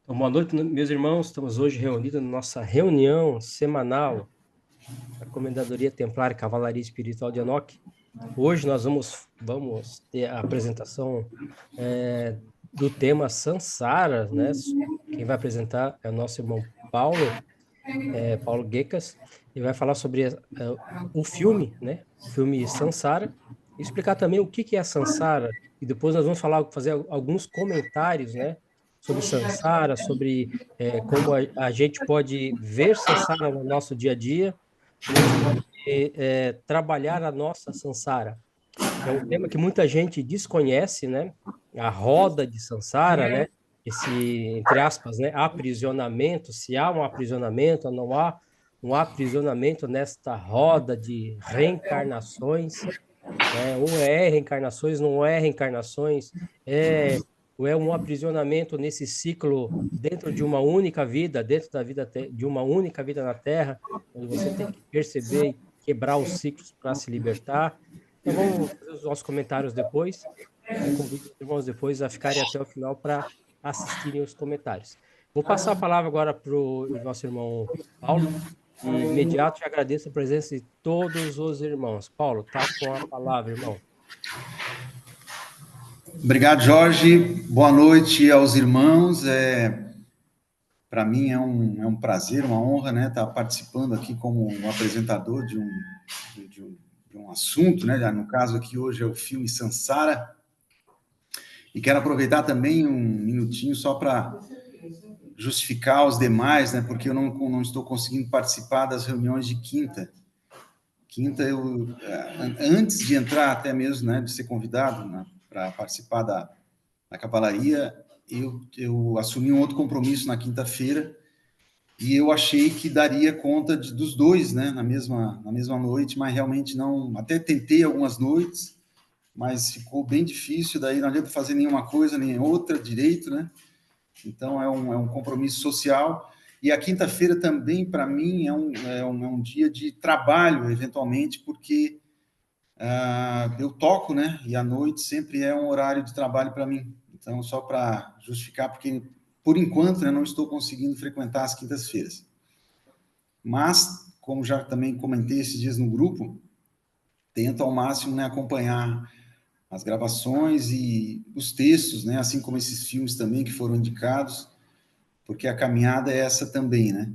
Então, boa noite, meus irmãos. Estamos hoje reunidos na nossa reunião semanal da Comendadoria Templária Cavalaria Espiritual de Enoque. Hoje nós vamos ter a apresentação do tema Sansara, né? Quem vai apresentar é o nosso irmão Paulo Guecas. Ele vai falar sobre o filme, né? O filme Sansara, e explicar também o que é a Sansara, e depois nós vamos fazer alguns comentários, né? Sobre Sansara, sobre como a gente pode ver Sansara no nosso dia a dia, como a gente pode trabalhar a nossa Sansara. É um tema que muita gente desconhece, né? A roda de Sansara, né? Esse, entre aspas, né? Aprisionamento, se há um aprisionamento ou não há um aprisionamento nesta roda de reencarnações, né? Ou é reencarnações, não é reencarnações, ou é um aprisionamento nesse ciclo dentro de uma única vida, dentro da vida de uma única vida na Terra, onde você tem que perceber e quebrar os ciclos para se libertar. Então vamos fazer os nossos comentários depois, e convido os irmãos depois a ficarem até o final para assistirem os comentários. Vou passar a palavra agora para o nosso irmão Paulo, e imediato já agradeço a presença de todos os irmãos. Paulo, tá com a palavra, irmão. Obrigado, Jorge. Boa noite aos irmãos. Para mim é um prazer, uma honra, né, estar participando aqui como um apresentador de um assunto, né? No caso aqui hoje é o filme Sansara. E quero aproveitar também um minutinho só para justificar aos demais, né? Porque eu não estou conseguindo participar das reuniões de quinta. Quinta, antes de entrar até mesmo, né, de ser convidado, né, para participar da cavalaria, eu assumi um outro compromisso na quinta-feira e eu achei que daria conta dos dois, né, na mesma noite, mas realmente não. Até tentei algumas noites, mas ficou bem difícil. Daí não adianta fazer nenhuma coisa nem outra direito, né? Então é um compromisso social. E a quinta-feira também, para mim, é um dia de trabalho, eventualmente, porque eu toco, né? E à noite sempre é um horário de trabalho para mim. Então, só para justificar, porque, por enquanto, né, não estou conseguindo frequentar as quintas-feiras. Mas, como já também comentei esses dias no grupo, tento ao máximo, né, acompanhar as gravações e os textos, né? Assim como esses filmes também que foram indicados, porque a caminhada é essa também, né?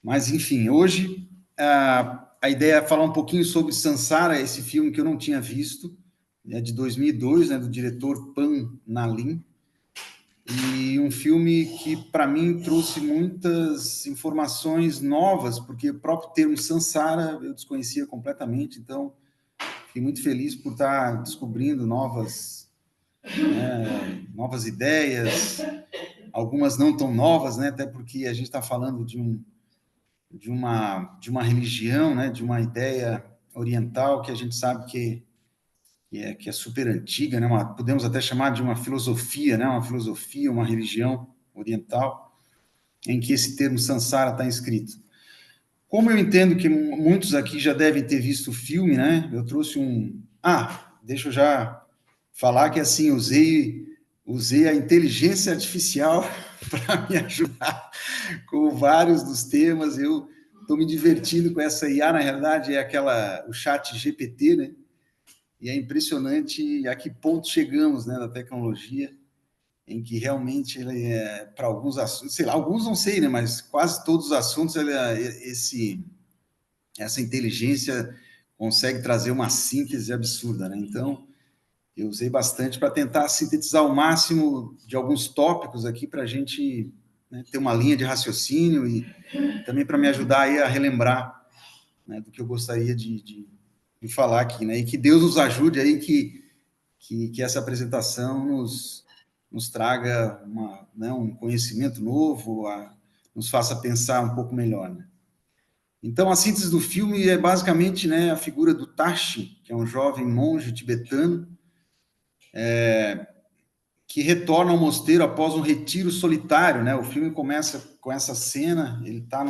Mas, enfim, hoje a ideia é falar um pouquinho sobre Sansara, esse filme que eu não tinha visto, é de 2002, né, do diretor Pan Nalin, e um filme que, para mim, trouxe muitas informações novas, porque o próprio termo Sansara eu desconhecia completamente, então fiquei muito feliz por estar descobrindo novas ideias, algumas não tão novas, né, até porque a gente está falando de uma religião, né, de uma ideia oriental que a gente sabe que é super antiga, né, podemos até chamar de uma filosofia, né, uma religião oriental, em que esse termo Sansara está inscrito. Como eu entendo que muitos aqui já devem ter visto o filme, né, eu trouxe deixa eu já falar que, assim, usei a inteligência artificial para me ajudar com vários dos temas. Eu estou me divertindo com essa IA, na realidade é o chat GPT, né? E é impressionante a que ponto chegamos, né, da tecnologia, em que realmente ele para alguns assuntos, sei lá, alguns não sei, né, mas quase todos os assuntos essa inteligência consegue trazer uma síntese absurda, né? Então, eu usei bastante para tentar sintetizar o máximo de alguns tópicos aqui para a gente, né, ter uma linha de raciocínio e também para me ajudar aí a relembrar, né, do que eu gostaria de falar aqui, né? E que Deus nos ajude aí, que essa apresentação nos traga um conhecimento novo, nos faça pensar um pouco melhor, né? Então, a síntese do filme é basicamente, né, a figura do Tashi, que é um jovem monge tibetano, que retorna ao mosteiro após um retiro solitário, né? O filme começa com essa cena, ele está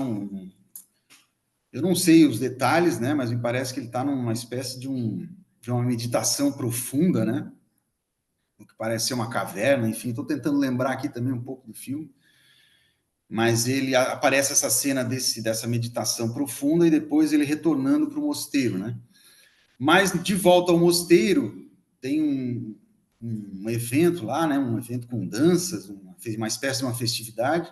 eu não sei os detalhes, né? Mas me parece que ele está numa espécie de uma meditação profunda, né? o que parece ser uma caverna, enfim, estou tentando lembrar aqui também um pouco do filme, mas ele aparece essa cena dessa meditação profunda e depois ele retornando para o mosteiro, né? Mas de volta ao mosteiro tem um evento lá, né? Um evento com danças, uma espécie de uma festividade,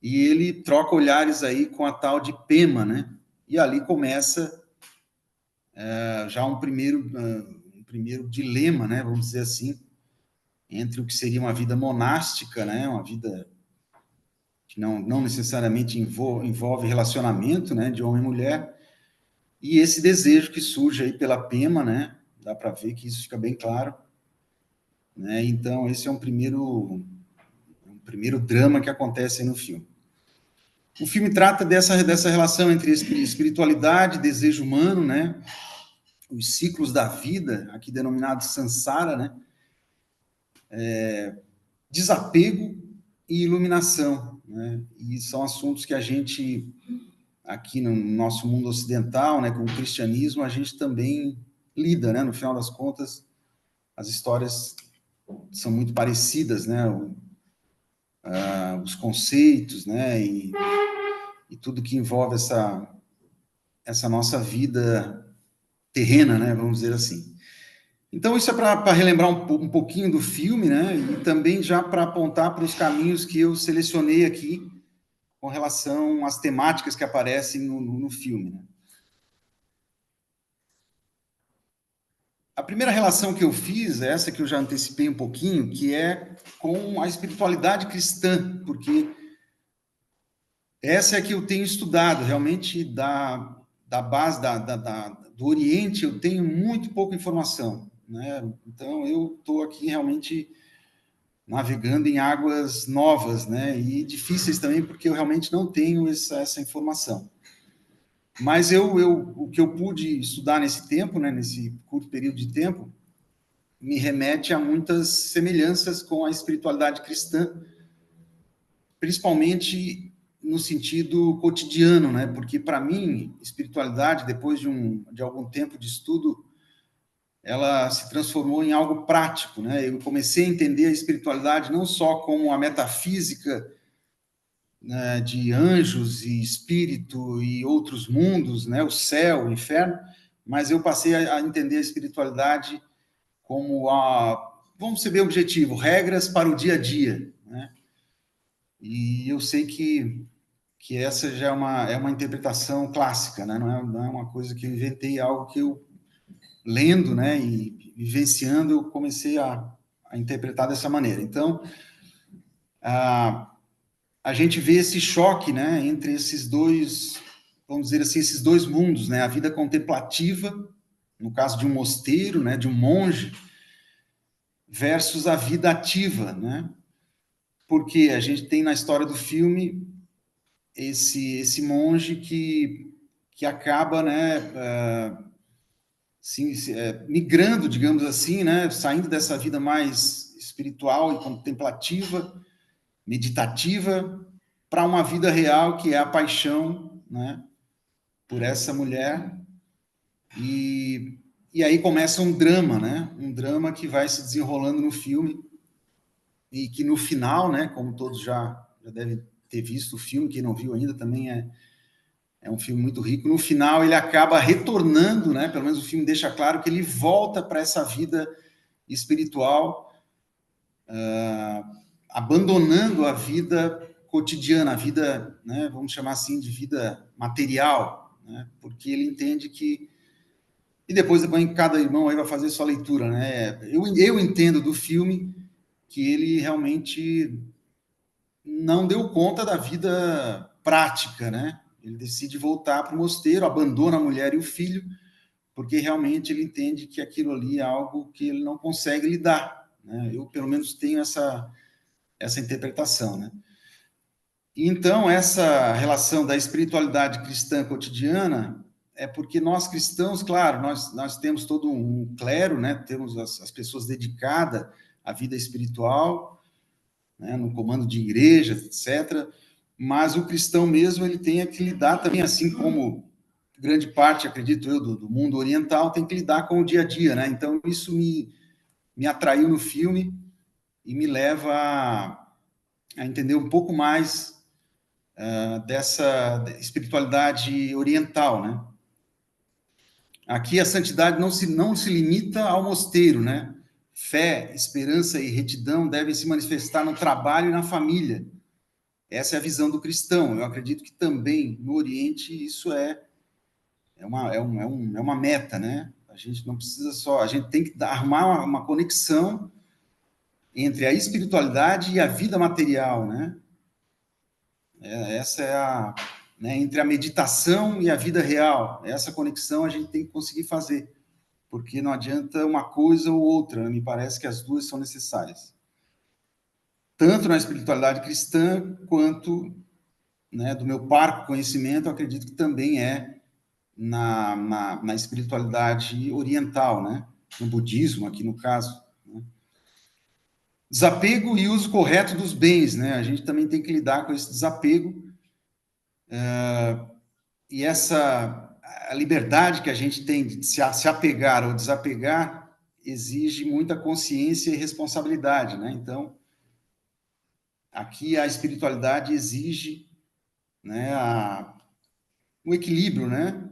e ele troca olhares aí com a tal de Pema, né? E ali começa já um primeiro dilema, né? Vamos dizer assim, entre o que seria uma vida monástica, né? Uma vida que não necessariamente envolve relacionamento, né? De homem e mulher, e esse desejo que surge aí pela Pema, né? Dá para ver que isso fica bem claro, né? Então esse é um primeiro drama que acontece no filme. O filme trata dessa relação entre espiritualidade, desejo humano, né? Os ciclos da vida, aqui denominados samsara, né? Desapego e iluminação, né? E são assuntos que a gente, aqui no nosso mundo ocidental, né, com o cristianismo, a gente também lida, né? No final das contas, as histórias são muito parecidas, né? Os conceitos, né? E tudo que envolve essa nossa vida terrena, né? Vamos dizer assim. Então, isso é para relembrar um pouquinho do filme, né? E também já para apontar para os caminhos que eu selecionei aqui com relação às temáticas que aparecem no filme, né? A primeira relação que eu fiz, é essa que eu já antecipei um pouquinho, que é com a espiritualidade cristã, porque essa é que eu tenho estudado, realmente da base do Oriente eu tenho muito pouca informação, né? Então eu estou aqui realmente navegando em águas novas, né? E difíceis também, porque eu realmente não tenho essa informação. Mas o que eu pude estudar nesse tempo, né? Nesse curto período de tempo, me remete a muitas semelhanças com a espiritualidade cristã, principalmente no sentido cotidiano, né? Porque para mim, espiritualidade, depois de algum tempo de estudo, ela se transformou em algo prático, né? Eu comecei a entender a espiritualidade não só como a metafísica, né, de anjos e espírito e outros mundos, né? O céu, o inferno, mas eu passei a entender a espiritualidade como vamos ser bem objetivo, regras para o dia a dia, né? E eu sei que essa já é uma interpretação clássica, né? Não é uma coisa que eu inventei, é algo que eu, lendo, né, e vivenciando, eu comecei a interpretar dessa maneira. Então, a gente vê esse choque, né, entre esses dois, vamos dizer assim, esses dois mundos, né? A vida contemplativa, no caso de um mosteiro, né, de um monge, versus a vida ativa, né? Porque a gente tem na história do filme esse monge que acaba, né, migrando, digamos assim, né, saindo dessa vida mais espiritual e contemplativa, meditativa, para uma vida real que é a paixão, né, por essa mulher. E aí começa um drama, né, um drama que vai se desenrolando no filme e que no final, né, como todos já devem ter visto o filme, quem não viu ainda também é um filme muito rico. No final, ele acaba retornando, né? Pelo menos o filme deixa claro que ele volta para essa vida espiritual, abandonando a vida cotidiana, a vida, né, vamos chamar assim, de vida material, né? Porque ele entende que... E depois cada irmão aí vai fazer sua leitura, né? Eu entendo do filme que ele realmente não deu conta da vida prática, né? Ele decide voltar para o mosteiro, abandona a mulher e o filho, porque realmente ele entende que aquilo ali é algo que ele não consegue lidar, né? Eu, pelo menos, tenho essa interpretação, né? Então, essa relação da espiritualidade cristã cotidiana é porque nós cristãos, claro, nós temos todo um clero, né? Temos as pessoas dedicadas à vida espiritual, né? No comando de igrejas, etc., mas o cristão mesmo, ele tem que lidar também, assim como grande parte, acredito eu, do mundo oriental, tem que lidar com o dia a dia, né? Então, isso me me atraiu no filme e me leva a entender um pouco mais dessa espiritualidade oriental, né? Aqui a santidade não se limita ao mosteiro, né? Fé, esperança e retidão devem se manifestar no trabalho e na família. Essa é a visão do cristão. Eu acredito que também no Oriente isso é uma meta, né? A gente não precisa só, a gente tem que arrumar uma conexão entre a espiritualidade e a vida material, né? Essa é né, entre a meditação e a vida real. Essa conexão a gente tem que conseguir fazer, porque não adianta uma coisa ou outra, me parece que as duas são necessárias. Tanto na espiritualidade cristã, quanto, né, do meu parco conhecimento, eu acredito que também é na espiritualidade oriental, né? No budismo, aqui no caso. Né? Desapego e uso correto dos bens, né? A gente também tem que lidar com esse desapego e a liberdade que a gente tem de se apegar ou desapegar exige muita consciência e responsabilidade, né? Então, aqui a espiritualidade exige, né, um equilíbrio, né,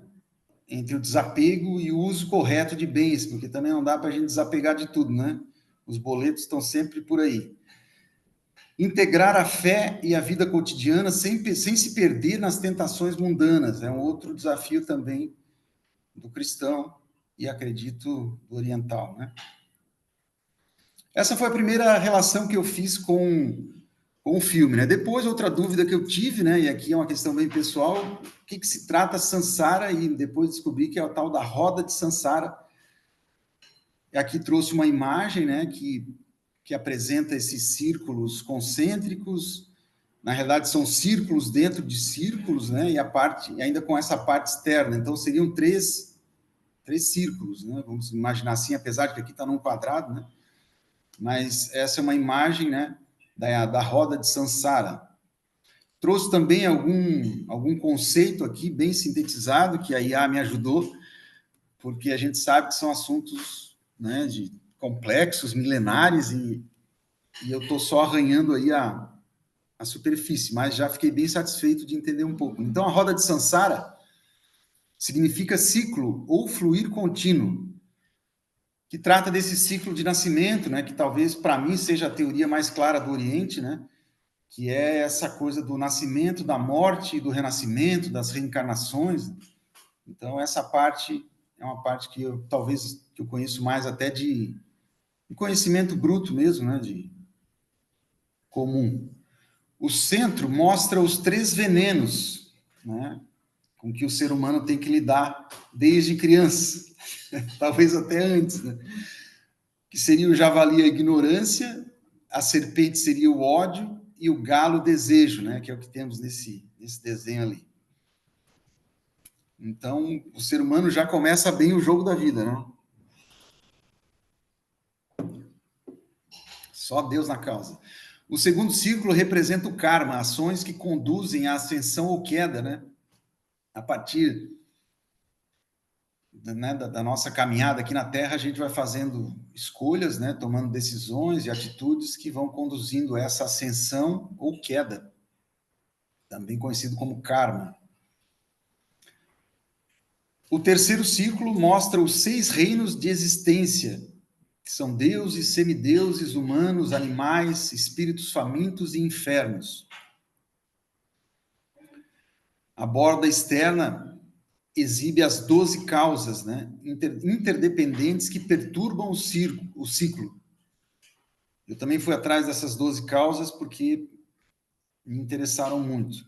entre o desapego e o uso correto de bens, porque também não dá para a gente desapegar de tudo, né? Os boletos estão sempre por aí. Integrar a fé e a vida cotidiana sem se perder nas tentações mundanas é um outro desafio também do cristão e, acredito, do oriental, né? Essa foi a primeira relação que eu fiz com o filme, né? Depois, outra dúvida que eu tive, né? E aqui é uma questão bem pessoal, o que se trata Sansara? E depois descobri que é o tal da roda de Sansara. E aqui trouxe uma imagem, né? Que apresenta esses círculos concêntricos. Na realidade, são círculos dentro de círculos, né? E ainda com essa parte externa. Então, seriam três círculos, né? Vamos imaginar assim, apesar de que aqui está num quadrado, né? Mas essa é uma imagem, né? Da roda de Sansara. Trouxe também algum conceito aqui bem sintetizado, que a IA me ajudou, porque a gente sabe que são assuntos, né, complexos, milenares, e eu estou só arranhando aí a superfície, mas já fiquei bem satisfeito de entender um pouco. Então, a roda de Sansara significa ciclo ou fluir contínuo, que trata desse ciclo de nascimento, né, que talvez para mim seja a teoria mais clara do Oriente, né, que é essa coisa do nascimento, da morte, do renascimento, das reencarnações. Então, essa parte é uma parte que eu conheço mais até de conhecimento bruto mesmo, né, de comum. O centro mostra os três venenos, né, com que o ser humano tem que lidar desde criança, talvez até antes, né, que seria o javali a ignorância, a serpente seria o ódio e o galo o desejo, né, que é o que temos nesse desenho ali. Então, o ser humano já começa bem o jogo da vida, né? Só Deus na causa. O segundo círculo representa o karma, ações que conduzem à ascensão ou queda, né? A partir da nossa caminhada aqui na Terra, a gente vai fazendo escolhas, né? Tomando decisões e atitudes que vão conduzindo a essa ascensão ou queda, também conhecido como karma. O terceiro círculo mostra os 6 reinos de existência, que são deuses, semideuses, humanos, animais, espíritos famintos e infernos. A borda externa exibe as 12 causas, né, interdependentes que perturbam o ciclo. Eu também fui atrás dessas 12 causas porque me interessaram muito.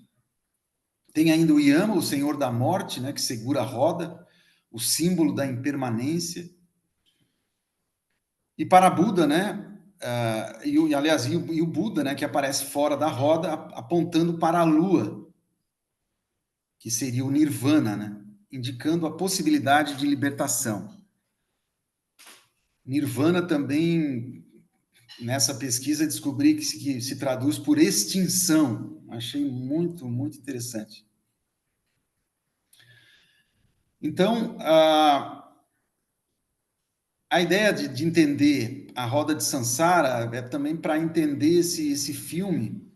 Tem ainda o Yama, o senhor da morte, né, que segura a roda, o símbolo da impermanência. E para Buda, né, e o Buda, né, que aparece fora da roda, apontando para a lua, que seria o Nirvana, né, indicando a possibilidade de libertação. Nirvana também, nessa pesquisa, descobri que se traduz por extinção. Achei muito, muito interessante. Então, a ideia de entender a roda de Sansara é também para entender esse filme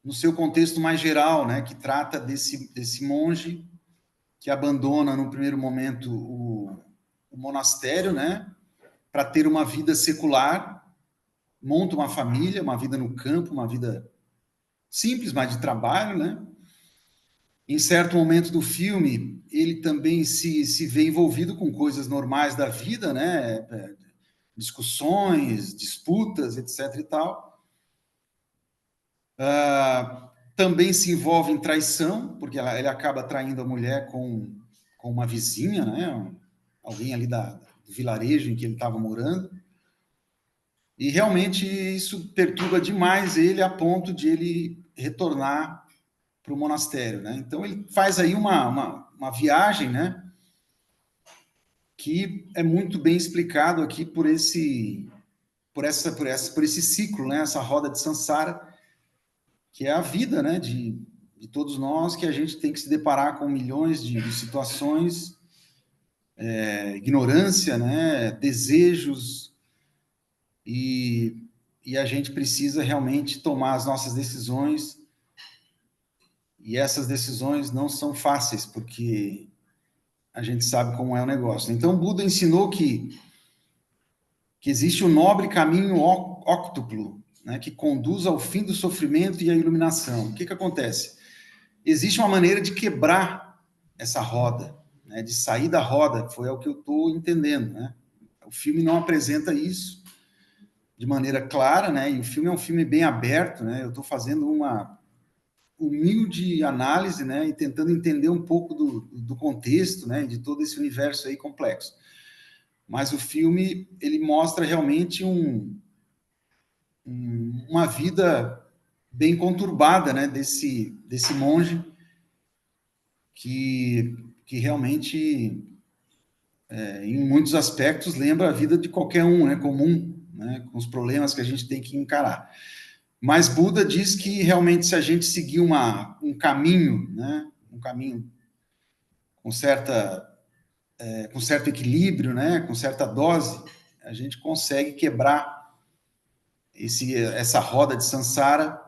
no seu contexto mais geral, né, que trata desse monge que abandona, no primeiro momento, o monastério, né, para ter uma vida secular, monta uma família, uma vida no campo, uma vida simples, mas de trabalho, né? Em certo momento do filme, ele também se vê envolvido com coisas normais da vida, né? Discussões, disputas, etc. e tal. Também se envolve em traição, porque ele acaba traindo a mulher com uma vizinha, né? Alguém ali do vilarejo em que ele estava morando. E realmente isso perturba demais ele a ponto de ele retornar para o monastério, né? Então ele faz aí uma viagem, né? Que é muito bem explicado aqui por esse ciclo, né? Essa roda de Sansara, que é a vida, né? De todos nós, que a gente tem que se deparar com milhões de situações, ignorância, né? Desejos, e a gente precisa realmente tomar as nossas decisões, e essas decisões não são fáceis, porque a gente sabe como é o negócio. Então, Buda ensinou que existe um nobre caminho óctuplo, né, que conduz ao fim do sofrimento e à iluminação. O que acontece? Existe uma maneira de quebrar essa roda, né, de sair da roda, foi o que eu estou entendendo. Né? O filme não apresenta isso de maneira clara, né, e o filme é um filme bem aberto, né, eu estou fazendo uma humilde análise, né, e tentando entender um pouco do contexto, né, de todo esse universo aí complexo. Mas o filme, ele mostra realmente uma vida bem conturbada, né, desse monge que realmente, em muitos aspectos, lembra a vida de qualquer um, né, comum, né, com os problemas que a gente tem que encarar. Mas Buda diz que realmente se a gente seguir um caminho, né, um caminho com certo equilíbrio, né, com certa dose, a gente consegue quebrar essa roda de Sansara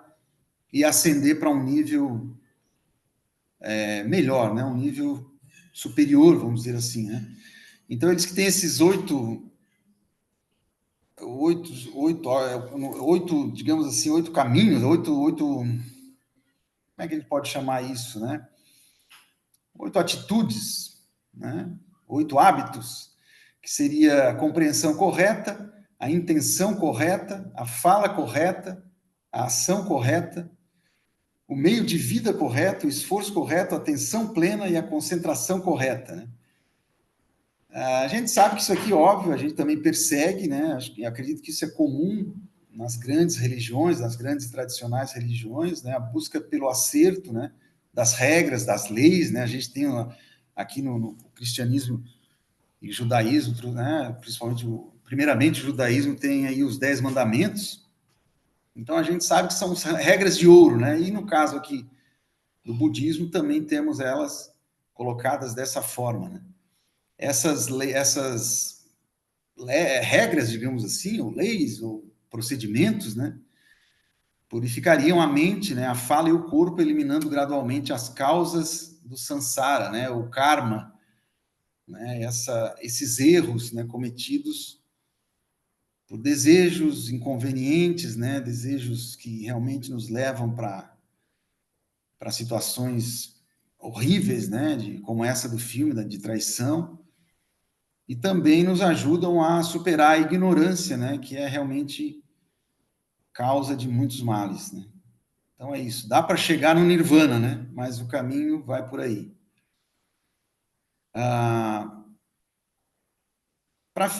e ascender para um nível melhor, né, um nível superior, vamos dizer assim, né? Então eles que têm esses digamos assim, 8 caminhos, como é que a gente pode chamar isso, né? 8 atitudes, né? 8 hábitos, que seria a compreensão correta, a intenção correta, a fala correta, a ação correta, o meio de vida correto, o esforço correto, a atenção plena e a concentração correta, né? A gente sabe que isso aqui, óbvio, a gente também persegue, né? Eu acredito que isso é comum nas grandes religiões, nas grandes e tradicionais religiões, né? A busca pelo acerto, né? Das regras, das leis, né? A gente tem aqui no cristianismo e judaísmo, né? Principalmente, primeiramente, o judaísmo tem aí os 10 mandamentos. Então, a gente sabe que são regras de ouro, né? E no caso aqui do budismo, também temos elas colocadas dessa forma, né? Essas regras, digamos assim, ou leis, ou procedimentos, né, purificariam a mente, né, a fala e o corpo, eliminando gradualmente as causas do samsara, né, o karma, né, esses erros, né, cometidos por desejos inconvenientes, né, desejos que realmente nos levam para situações horríveis, né, como essa do filme, de traição, e também nos ajudam a superar a ignorância, né, que é realmente causa de muitos males, né? Então é isso. Dá para chegar no nirvana, né? Mas o caminho vai por aí. Para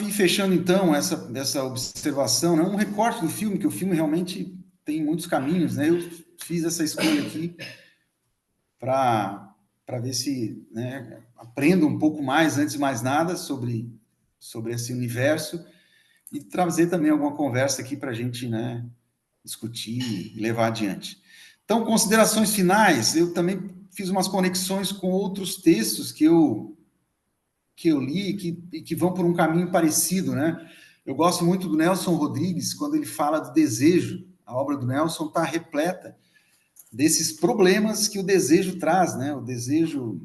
ir fechando então essa observação, né, um recorte do filme, que o filme realmente tem muitos caminhos, né? Eu fiz essa escolha aqui para ver se, né, aprendo um pouco mais, antes de mais nada, sobre esse universo, e trazer também alguma conversa aqui para a gente, né, discutir e levar adiante. Então, considerações finais, eu também fiz umas conexões com outros textos que que eu li e que vão por um caminho parecido, né? Eu gosto muito do Nelson Rodrigues, quando ele fala do desejo. A obra do Nelson está repleta desses problemas que o desejo traz, né? O desejo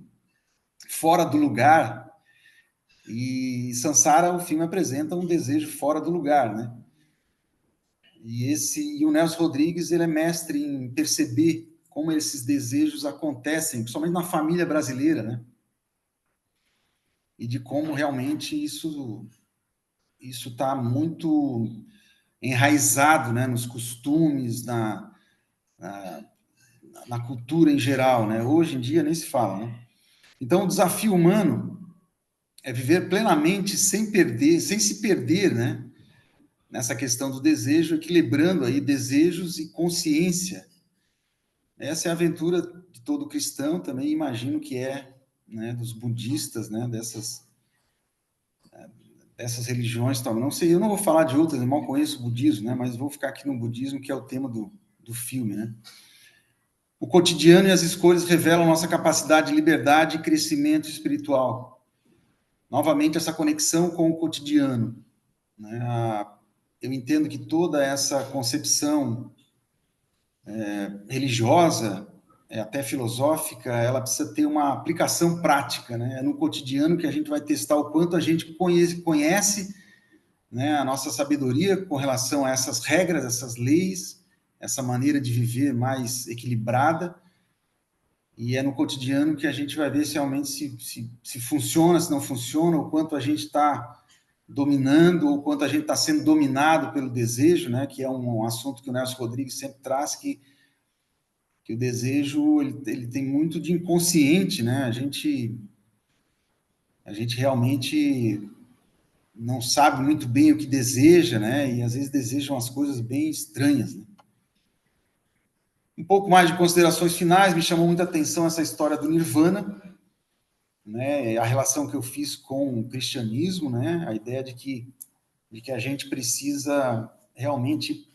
fora do lugar. E Sansara, o filme apresenta um desejo fora do lugar, né? E o Nelson Rodrigues, ele é mestre em perceber como esses desejos acontecem, principalmente na família brasileira, né? E de como realmente isso está muito enraizado, né, nos costumes, na cultura em geral, né? Hoje em dia nem se fala, né? Então, o desafio humano é viver plenamente sem perder, sem se perder, né? Nessa questão do desejo, equilibrando aí desejos e consciência. Essa é a aventura de todo cristão, também imagino que é, né, dos budistas, né, dessas religiões, tal. Não sei, eu não vou falar de outras, eu mal conheço o budismo, né, mas vou ficar aqui no budismo, que é o tema do filme, né? O cotidiano e as escolhas revelam nossa capacidade de liberdade e crescimento espiritual. Novamente, essa conexão com o cotidiano, né? Eu entendo que toda essa concepção religiosa, até filosófica, ela precisa ter uma aplicação prática, né? É no cotidiano que a gente vai testar o quanto a gente conhece, né, a nossa sabedoria com relação a essas regras, essas leis, essa maneira de viver mais equilibrada, e é no cotidiano que a gente vai ver se realmente se funciona, se não funciona, o quanto a gente está dominando, ou quanto a gente está sendo dominado pelo desejo, né, que é um assunto que o Nelson Rodrigues sempre traz, que o desejo ele tem muito de inconsciente, né? A gente realmente não sabe muito bem o que deseja, né? E às vezes deseja umas coisas bem estranhas, né? Um pouco mais de considerações finais, me chamou muita atenção essa história do Nirvana, né? A relação que eu fiz com o cristianismo, né? A ideia de que a gente precisa realmente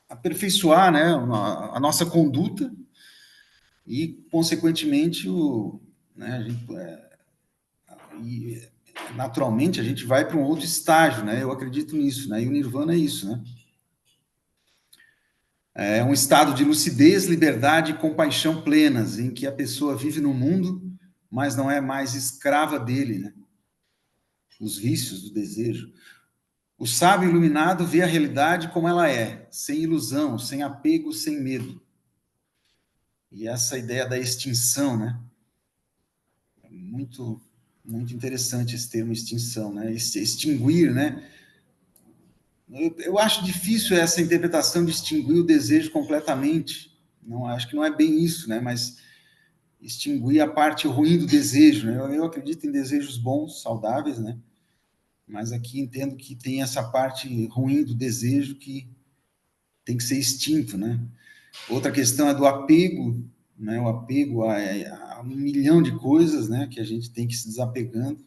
aperfeiçoar, né, a nossa conduta e, consequentemente, né, naturalmente a gente vai para um outro estágio, né? Eu acredito nisso, né? E o Nirvana é isso, né? É um estado de lucidez, liberdade e compaixão plenas, em que a pessoa vive no mundo, mas não é mais escrava dele, né? Os vícios do desejo. O sábio iluminado vê a realidade como ela é, sem ilusão, sem apego, sem medo. E essa ideia da extinção, né? Muito, muito interessante esse termo extinção, né? Extinguir, né? Eu acho difícil essa interpretação de extinguir o desejo completamente. Não, acho que não é bem isso, né? Mas extinguir a parte ruim do desejo, né? Eu acredito em desejos bons, saudáveis, né? Mas aqui entendo que tem essa parte ruim do desejo que tem que ser extinto, né? Outra questão é do apego, né? O apego a um milhão de coisas, né? Que a gente tem que ir se desapegando.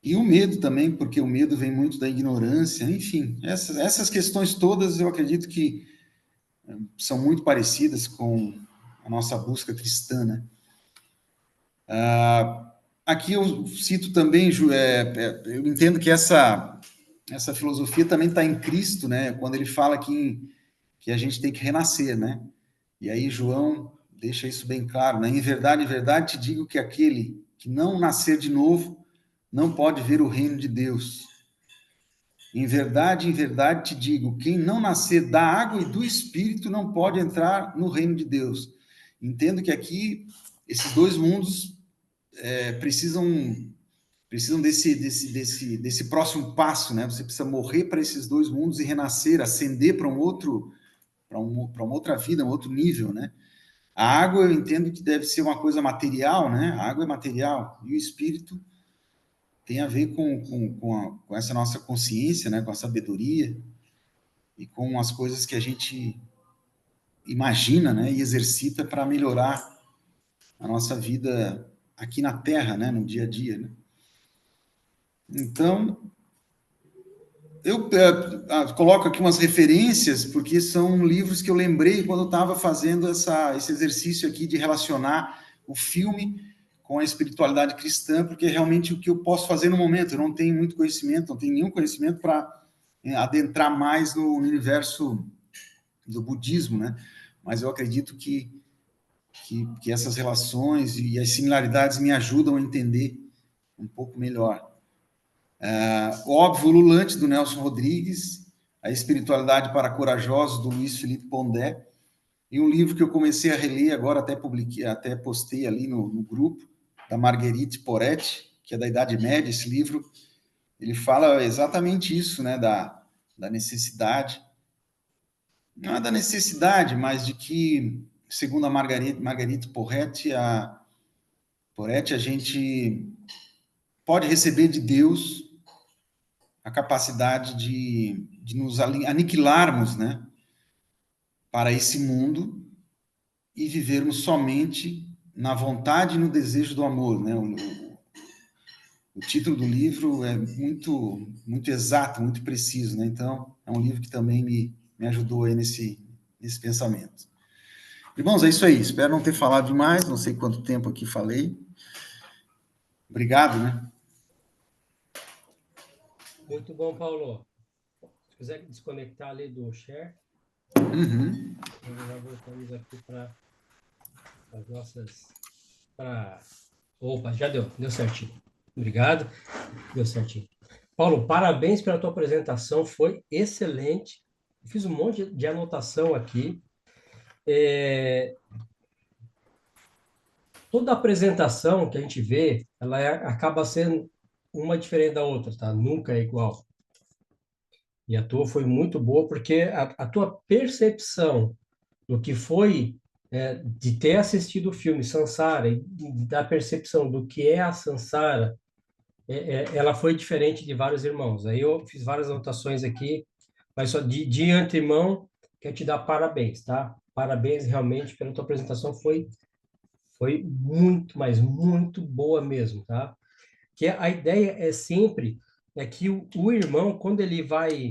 E o medo também, porque o medo vem muito da ignorância, enfim, essas questões todas eu acredito que são muito parecidas com a nossa busca cristã, né? Aqui eu cito também, eu entendo que essa filosofia também está em Cristo, né? Quando ele fala que a gente tem que renascer, né? E aí João deixa isso bem claro, né? Em verdade te digo que aquele que não nascer de novo não pode ver o reino de Deus. Em verdade te digo, quem não nascer da água e do Espírito não pode entrar no reino de Deus. Entendo que aqui esses dois mundos precisam desse próximo passo, né? Você precisa morrer para esses dois mundos e renascer, ascender para uma outra vida, um outro nível, né? A água eu entendo que deve ser uma coisa material, né? A água é material e o Espírito tem a ver com essa nossa consciência, né? Com a sabedoria e com as coisas que a gente imagina, né? E exercita para melhorar a nossa vida aqui na Terra, né? No dia a dia, né? Então, eu coloco aqui umas referências, porque são livros que eu lembrei quando eu estava fazendo esse exercício aqui de relacionar o filme com a espiritualidade cristã, porque é realmente o que eu posso fazer no momento. Eu não tenho muito conhecimento, não tenho nenhum conhecimento para adentrar mais no universo do budismo, né? Mas eu acredito que essas relações e as similaridades me ajudam a entender um pouco melhor. Óbvio, o Lulante, do Nelson Rodrigues, A Espiritualidade para Corajosos, do Luiz Felipe Pondé, e um livro que eu comecei a reler agora, até postei ali no grupo, da Marguerite Poretti, que é da Idade Média. Esse livro, ele fala exatamente isso, né, da necessidade, não é da necessidade, mas de que, segundo a Marguerite Poretti, a gente pode receber de Deus a capacidade de nos aniquilarmos, né, para esse mundo e vivermos somente na vontade e no desejo do amor, né? O título do livro é muito exato, muito preciso, né? Então, é um livro que também me ajudou aí nesse pensamento. Irmãos, é isso aí. Espero não ter falado demais, não sei quanto tempo aqui falei. Obrigado, né? Muito bom, Paulo. Se quiser desconectar ali do share, Uhum. nós já voltamos aqui para as nossas... Opa, já deu certinho. Obrigado, deu certinho. Paulo, parabéns pela tua apresentação, foi excelente. Fiz um monte de anotação aqui. Toda apresentação que a gente vê, acaba sendo uma diferente da outra, tá? Nunca é igual. E a tua foi muito boa, porque a tua percepção do que foi de ter assistido o filme Sansara e da percepção do que é a Sansara, ela foi diferente de vários irmãos. Aí eu fiz várias anotações aqui, mas só de antemão, quero te dar parabéns, tá? Parabéns realmente pela tua apresentação, foi muito, mas muito boa mesmo, tá? Que a ideia é sempre que o irmão, quando ele vai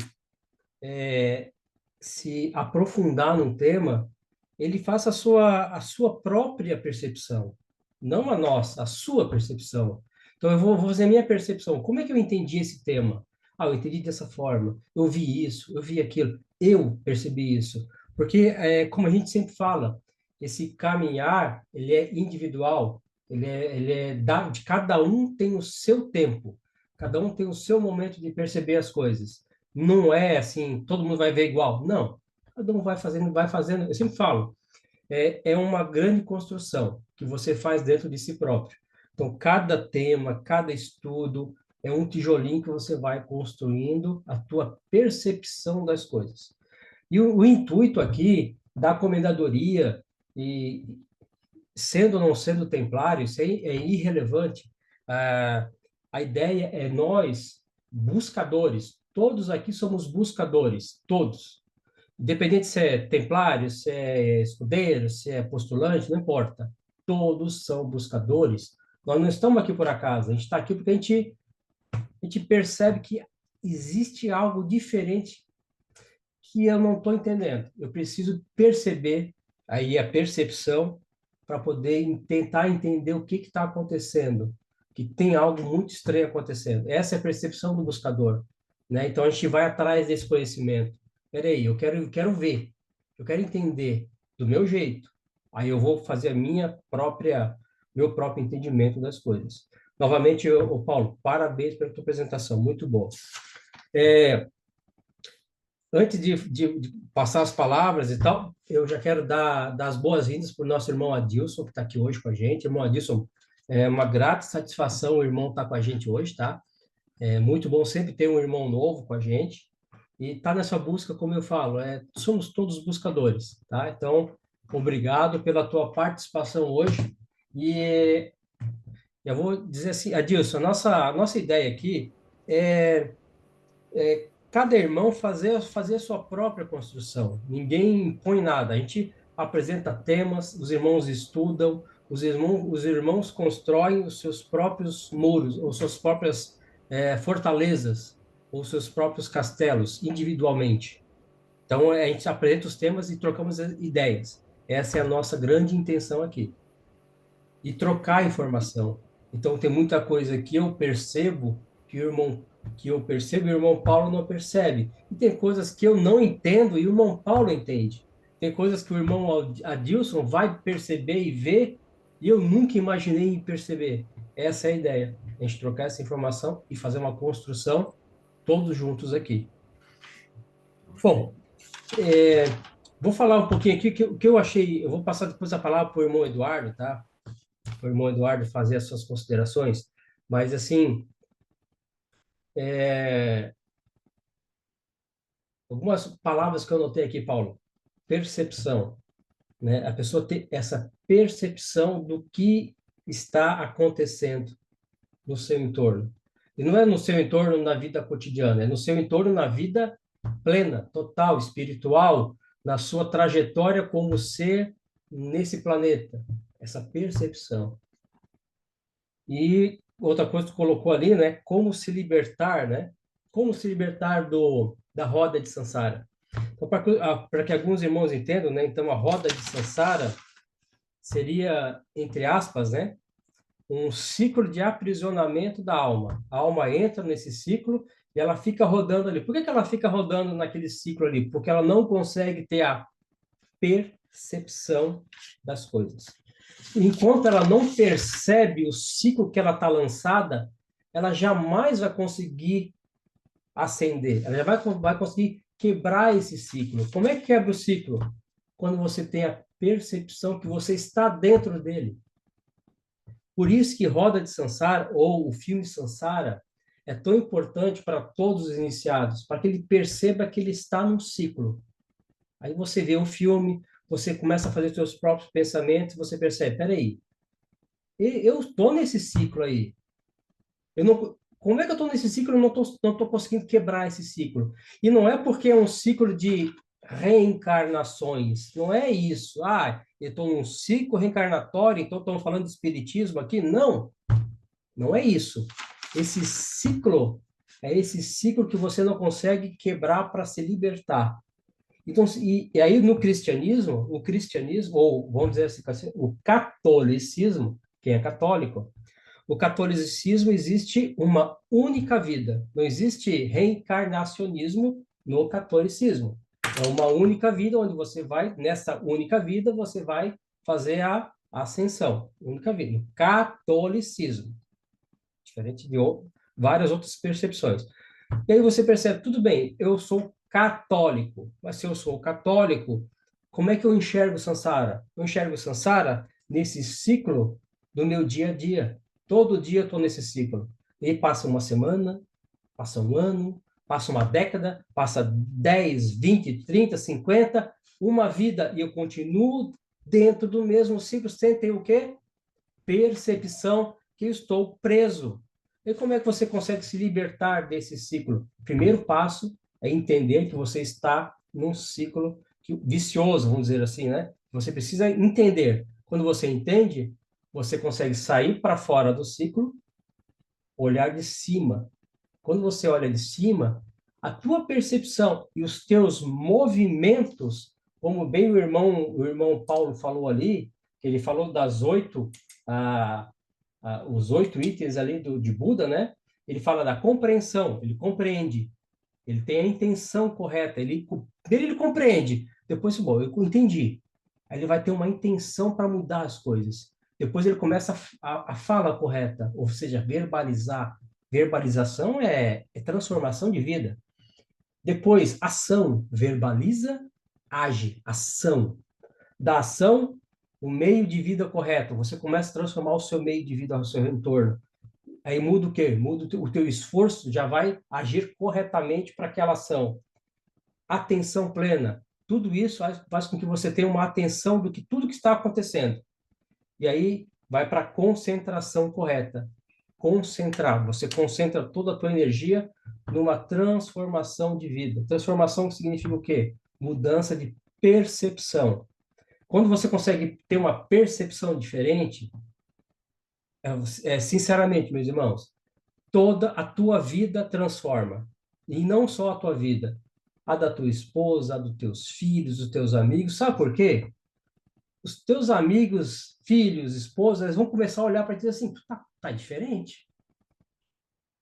se aprofundar num tema, ele faça a sua própria percepção, não a nossa, a sua percepção. Então, eu vou fazer a minha percepção. Como é que eu entendi esse tema? Ah, eu entendi dessa forma. Eu vi isso, eu vi aquilo. Eu percebi isso. Porque, como a gente sempre fala, esse caminhar, ele é individual. De cada um tem o seu tempo. Cada um tem o seu momento de perceber as coisas. Não é assim, todo mundo vai ver igual. Não. Cada um vai fazendo, vai fazendo. Eu sempre falo, é uma grande construção que você faz dentro de si próprio. Então, cada tema, cada estudo é um tijolinho que você vai construindo a tua percepção das coisas. E o intuito aqui da comendadoria, e sendo ou não sendo templário, isso aí é irrelevante. A ideia é nós, buscadores, todos aqui somos buscadores, todos. Independente se é templário, se é escudeiro, se é postulante, não importa. Todos são buscadores. Nós não estamos aqui por acaso, a gente está aqui porque a gente percebe que existe algo diferente que eu não estou entendendo. Eu preciso perceber, aí a percepção, para poder tentar entender o que está acontecendo, que tem algo muito estranho acontecendo. Essa é a percepção do buscador, né? Então a gente vai atrás desse conhecimento. Peraí, eu quero ver, eu quero entender do meu jeito. Aí eu vou fazer meu próprio entendimento das coisas. Novamente, Paulo, parabéns pela tua apresentação, muito boa. Antes de passar as palavras e tal, eu já quero dar as boas-vindas para o nosso irmão Adilson, que está aqui hoje com a gente. Irmão Adilson, é uma grata satisfação o irmão estar com a gente hoje, tá? É muito bom sempre ter um irmão novo com a gente. E tá nessa busca, como eu falo, somos todos buscadores, tá? Então, obrigado pela tua participação hoje. E eu vou dizer assim, Adilson, a nossa ideia aqui é cada irmão fazer a sua própria construção. Ninguém impõe nada. A gente apresenta temas, os irmãos estudam, os irmãos constroem os seus próprios muros, ou suas próprias fortalezas, ou seus próprios castelos, individualmente. Então, a gente apresenta os temas e trocamos ideias. Essa é a nossa grande intenção aqui. e trocar informação. Então, tem muita coisa que eu percebo que eu percebo e o irmão Paulo não percebe. E tem coisas que eu não entendo e o irmão Paulo entende. Tem coisas que o irmão Adilson vai perceber e ver e eu nunca imaginei perceber. Essa é a ideia. A gente trocar essa informação e fazer uma construção todos juntos aqui. Bom, vou falar um pouquinho aqui o que eu achei. Eu vou passar depois a palavra para o irmão Eduardo, tá? Para o irmão Eduardo fazer as suas considerações. Mas, assim, algumas palavras que eu notei aqui, Paulo. Percepção, né? A pessoa ter essa percepção do que está acontecendo no seu entorno. E não é no seu entorno na vida cotidiana, é no seu entorno na vida plena, total, espiritual, na sua trajetória como ser nesse planeta. Essa percepção. E outra coisa que tu colocou ali, né? Como se libertar, né? Como se libertar da roda de Sansara. Então, para que alguns irmãos entendam, né? Então, a roda de Sansara seria, entre aspas, né? Um ciclo de aprisionamento da alma. A alma entra nesse ciclo e ela fica rodando ali. Por que que ela fica rodando naquele ciclo ali? Porque ela não consegue ter a percepção das coisas. Enquanto ela não percebe o ciclo que ela está lançada, ela jamais vai conseguir ascender, ela já vai conseguir quebrar esse ciclo. Como é que quebra o ciclo? Quando você tem a percepção que você está dentro dele. Por isso que Roda de Sansara, ou o filme Sansara, é tão importante para todos os iniciados, para que ele perceba que ele está num ciclo. Aí você vê o filme, você começa a fazer seus próprios pensamentos, você percebe, peraí, eu estou nesse ciclo aí. Eu não, como é que eu estou nesse ciclo e não tô conseguindo quebrar esse ciclo? E não é porque é um ciclo de reencarnações, não é isso. Ah, eu estou num ciclo reencarnatório, então estamos falando de espiritismo aqui? Não, não é isso. Esse ciclo é esse ciclo que você não consegue quebrar para se libertar. Então, e aí no cristianismo, ou vamos dizer assim, o catolicismo, quem é católico, o catolicismo existe uma única vida. Não existe reencarnacionismo no catolicismo. É uma única vida onde você vai, nessa única vida, você vai fazer a ascensão. Única vida. Catolicismo. Diferente de várias outras percepções. E aí você percebe, tudo bem, eu sou católico, mas se eu sou católico, como é que eu enxergo o Sansara? Eu enxergo o Sansara nesse ciclo do meu dia a dia. Todo dia eu estou nesse ciclo. E passa uma semana, passa um ano, passa uma década, passa 10, 20, 30, 50, uma vida, e eu continuo dentro do mesmo ciclo, sem ter o quê? Percepção que eu estou preso. E como é que você consegue se libertar desse ciclo? O primeiro passo é entender que você está num ciclo vicioso, vamos dizer assim, né? Você precisa entender. Quando você entende, você consegue sair para fora do ciclo, olhar de cima. Quando você olha de cima, a tua percepção e os teus movimentos, como bem o irmão Paulo falou ali, que ele falou das 8 ah, os 8 itens ali de Buda, né? Ele fala da compreensão, ele compreende, ele tem a intenção correta, ele compreende. Depois, bom, eu entendi. Aí ele vai ter uma intenção para mudar as coisas. Depois ele começa a fala correta, ou seja, verbalizar. Verbalização é transformação de vida. Depois, ação, verbaliza, age, ação. Da ação, o meio de vida correto. Você começa a transformar o seu meio de vida ao seu entorno. Aí muda o quê? Muda o teu esforço, já vai agir corretamente para aquela ação. Atenção plena. Tudo isso faz com que você tenha uma atenção do que tudo que está acontecendo. E aí vai para a concentração correta. Concentrar. Você concentra toda a tua energia numa transformação de vida. Transformação significa o quê? Mudança de percepção. Quando você consegue ter uma percepção diferente, sinceramente, meus irmãos, toda a tua vida transforma. E não só a tua vida, a da tua esposa, a dos teus filhos, dos teus amigos. Sabe por quê? os teus amigos, filhos, esposas, eles vão começar a olhar para ti e dizer assim, tu tá diferente?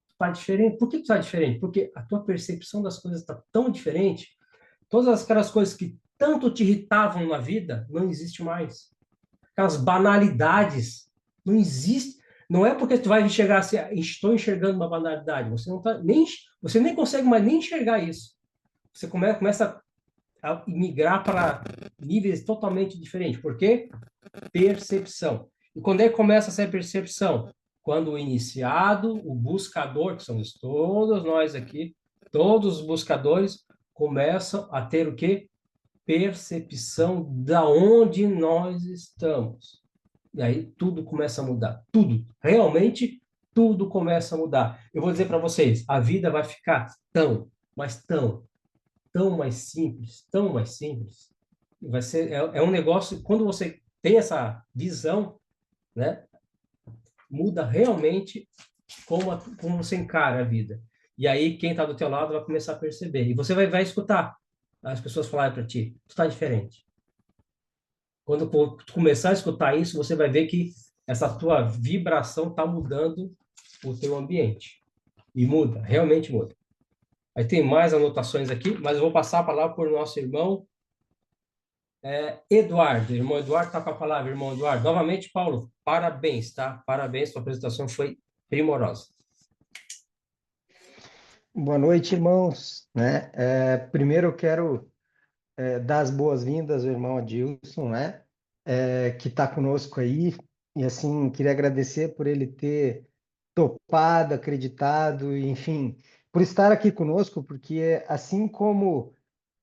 Tu tá diferente? Por que tu tá diferente? Porque a tua percepção das coisas está tão diferente, todas aquelas coisas que tanto te irritavam na vida, não existe mais. Aquelas banalidades, não existe. Não é porque tu vai enxergar assim, estou enxergando uma banalidade, você não tá nem, você nem consegue mais nem enxergar isso. Você começa a migrar para níveis totalmente diferentes. Por quê? Percepção. E quando é que começa a ser percepção? Quando o iniciado, o buscador, que somos todos nós aqui, todos os buscadores, começam a ter o quê? Percepção da onde nós estamos. E aí tudo começa a mudar. Tudo. Realmente, tudo começa a mudar. Eu vou dizer para vocês, a vida vai ficar tão, mas tão mais simples, tão mais simples. Vai ser, é um negócio, quando você tem essa visão, né, muda realmente como você encara a vida. E aí quem está do teu lado vai começar a perceber. E você vai escutar as pessoas falarem para ti, tu está diferente. Quando tu começar a escutar isso, você vai ver que essa tua vibração está mudando o teu ambiente. E muda, realmente muda. Aí tem mais anotações aqui, mas eu vou passar a palavra para o nosso irmão Eduardo. Irmão Eduardo está com a palavra, irmão Eduardo. Novamente, Paulo, parabéns, tá? Parabéns, sua apresentação foi primorosa. Boa noite, irmãos. Né? Primeiro eu quero dar as boas-vindas ao irmão Adilson, né? Que está conosco aí. E assim, queria agradecer por ele ter topado, acreditado, enfim, por estar aqui conosco, porque assim como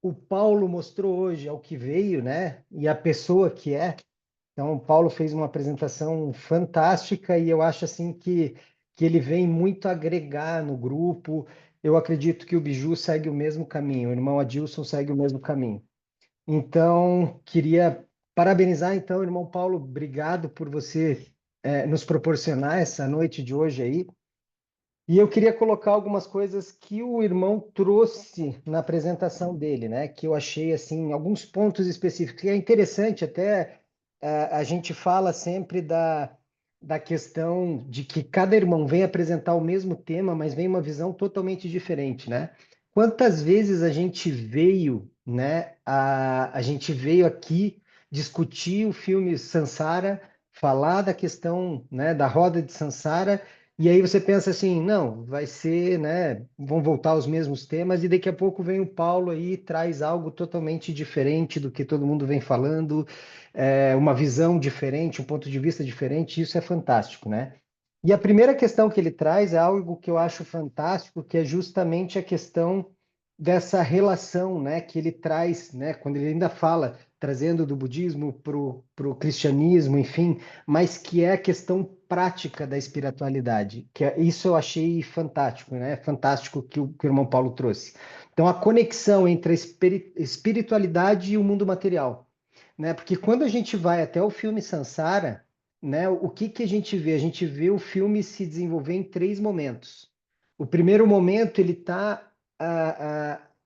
o Paulo mostrou hoje ao que veio, né? E a pessoa que é. Então, o Paulo fez uma apresentação fantástica e eu acho assim que ele vem muito agregar no grupo. Eu acredito que o Biju segue o mesmo caminho, o irmão Adilson segue o mesmo caminho. Então, queria parabenizar, então, irmão Paulo, obrigado por você nos proporcionar essa noite de hoje aí. E eu queria colocar algumas coisas que o irmão trouxe na apresentação dele, né? Que eu achei, assim, alguns pontos específicos. E é interessante, até a gente fala sempre da questão de que cada irmão vem apresentar o mesmo tema, mas vem uma visão totalmente diferente, né? Quantas vezes a gente veio, né? A gente veio aqui discutir o filme Sansara, falar da questão, né, da roda de Sansara, e aí você pensa assim, não, vai ser, né? Vão voltar aos mesmos temas, e daqui a pouco vem o Paulo aí e traz algo totalmente diferente do que todo mundo vem falando, uma visão diferente, um ponto de vista diferente, isso é fantástico, né? E a primeira questão que ele traz é algo que eu acho fantástico, que é justamente a questão dessa relação, né, que ele traz, né, quando ele ainda fala, trazendo do budismo para o cristianismo, enfim, mas que é a questão prática da espiritualidade, isso eu achei fantástico, né, fantástico que o irmão Paulo trouxe. Então, a conexão entre a espiritualidade e o mundo material, né, porque quando a gente vai até o filme Sansara, né, o que a gente vê? A gente vê o filme se desenvolver em três momentos. O primeiro momento, ele está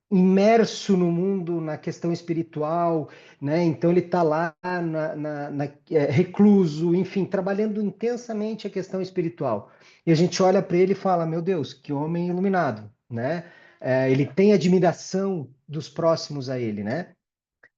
imerso no mundo, na questão espiritual, né? Então ele está lá recluso, enfim, trabalhando intensamente a questão espiritual. E a gente olha para ele e fala: meu Deus, que homem iluminado, né? Ele tem admiração dos próximos a ele, né?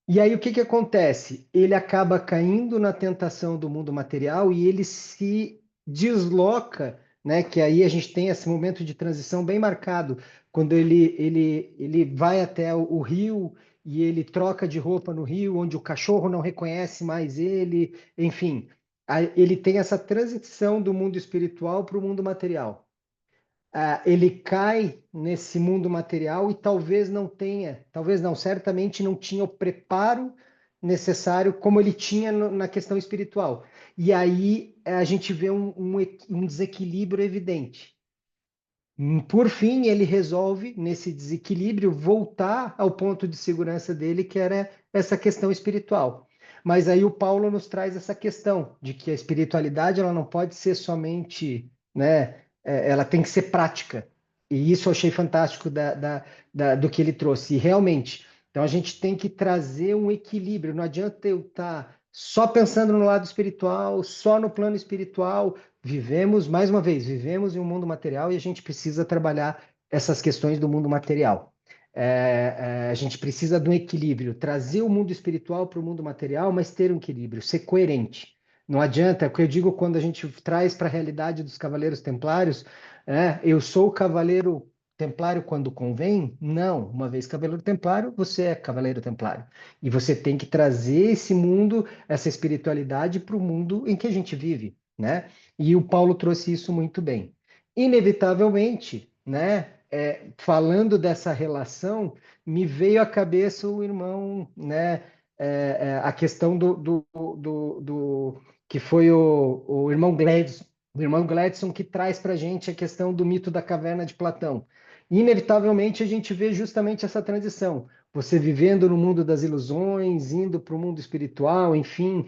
E aí o que acontece? Ele acaba caindo na tentação do mundo material e ele se desloca, né? Que aí a gente tem esse momento de transição bem marcado, quando ele vai até o rio e ele troca de roupa no rio, onde o cachorro não reconhece mais ele, enfim, ele tem essa transição do mundo espiritual para o mundo material. Ele cai nesse mundo material e talvez não tenha, talvez não, certamente não tinha o preparo necessário como ele tinha na questão espiritual. E aí a gente vê um desequilíbrio evidente. Por fim, ele resolve, nesse desequilíbrio, voltar ao ponto de segurança dele, que era essa questão espiritual. Mas aí o Paulo nos traz essa questão de que a espiritualidade ela não pode ser somente, né, ela tem que ser prática. E isso eu achei fantástico do que ele trouxe. E realmente, então a gente tem que trazer um equilíbrio. Não adianta eu estar só pensando no lado espiritual, só no plano espiritual. Vivemos, mais uma vez, vivemos em um mundo material e a gente precisa trabalhar essas questões do mundo material. A gente precisa de um equilíbrio, trazer o mundo espiritual para o mundo material, mas ter um equilíbrio, ser coerente. Não adianta, é o que eu digo quando a gente traz para a realidade dos Cavaleiros Templários, eu sou o Cavaleiro Templário quando convém? Não, uma vez Cavaleiro Templário, você é Cavaleiro Templário. E você tem que trazer esse mundo, essa espiritualidade para o mundo em que a gente vive, né? E o Paulo trouxe isso muito bem. Inevitavelmente, né? Falando dessa relação, me veio à cabeça o irmão, né? A questão do que foi o irmão Gladson, o irmão Gladson que traz para a gente a questão do mito da caverna de Platão. Inevitavelmente a gente vê justamente essa transição. Você vivendo no mundo das ilusões, indo para o mundo espiritual, enfim,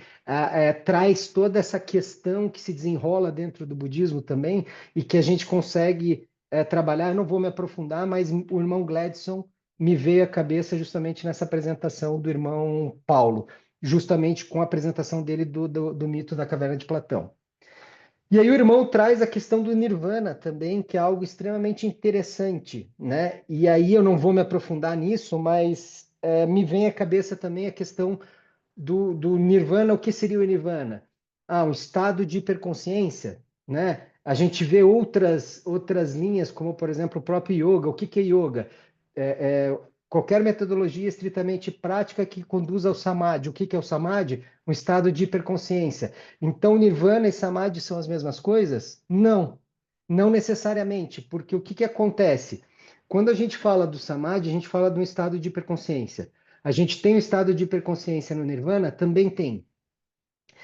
traz toda essa questão que se desenrola dentro do budismo também e que a gente consegue trabalhar. Eu não vou me aprofundar, mas o irmão Gladson me veio à cabeça justamente nessa apresentação do irmão Paulo, justamente com a apresentação dele do mito da caverna de Platão. E aí o irmão traz a questão do Nirvana também, que é algo extremamente interessante, né? E aí eu não vou me aprofundar nisso, mas me vem à cabeça também a questão do Nirvana. O que seria o Nirvana? Um estado de hiperconsciência, né? A gente vê outras linhas, como por exemplo o próprio yoga. O que é yoga? Qualquer metodologia estritamente prática que conduz ao samadhi. O que é o samadhi? Um estado de hiperconsciência. Então, Nirvana e samadhi são as mesmas coisas? Não, não necessariamente, porque o que acontece? Quando a gente fala do samadhi, a gente fala de um estado de hiperconsciência. A gente tem o estado de hiperconsciência no Nirvana? Também tem.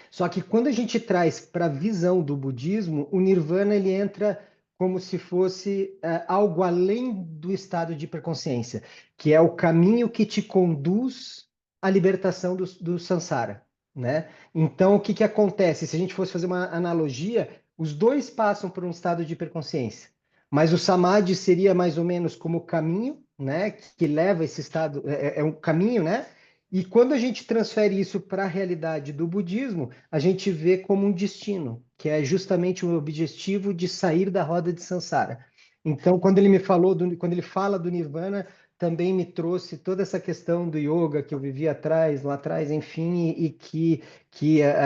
Só que quando a gente traz para a visão do budismo, o Nirvana ele entra como se fosse algo além do estado de hiperconsciência, que é o caminho que te conduz à libertação do samsara, né? Então, o que acontece? Se a gente fosse fazer uma analogia, os dois passam por um estado de hiperconsciência, mas o samadhi seria mais ou menos como o caminho, né? Que leva esse estado, é um caminho, né? E quando a gente transfere isso para a realidade do budismo, a gente vê como um destino, que é justamente o objetivo de sair da roda de samsara. Então, quando ele me falou, quando ele fala do Nirvana, também me trouxe toda essa questão do yoga que eu vivi lá atrás, enfim, e que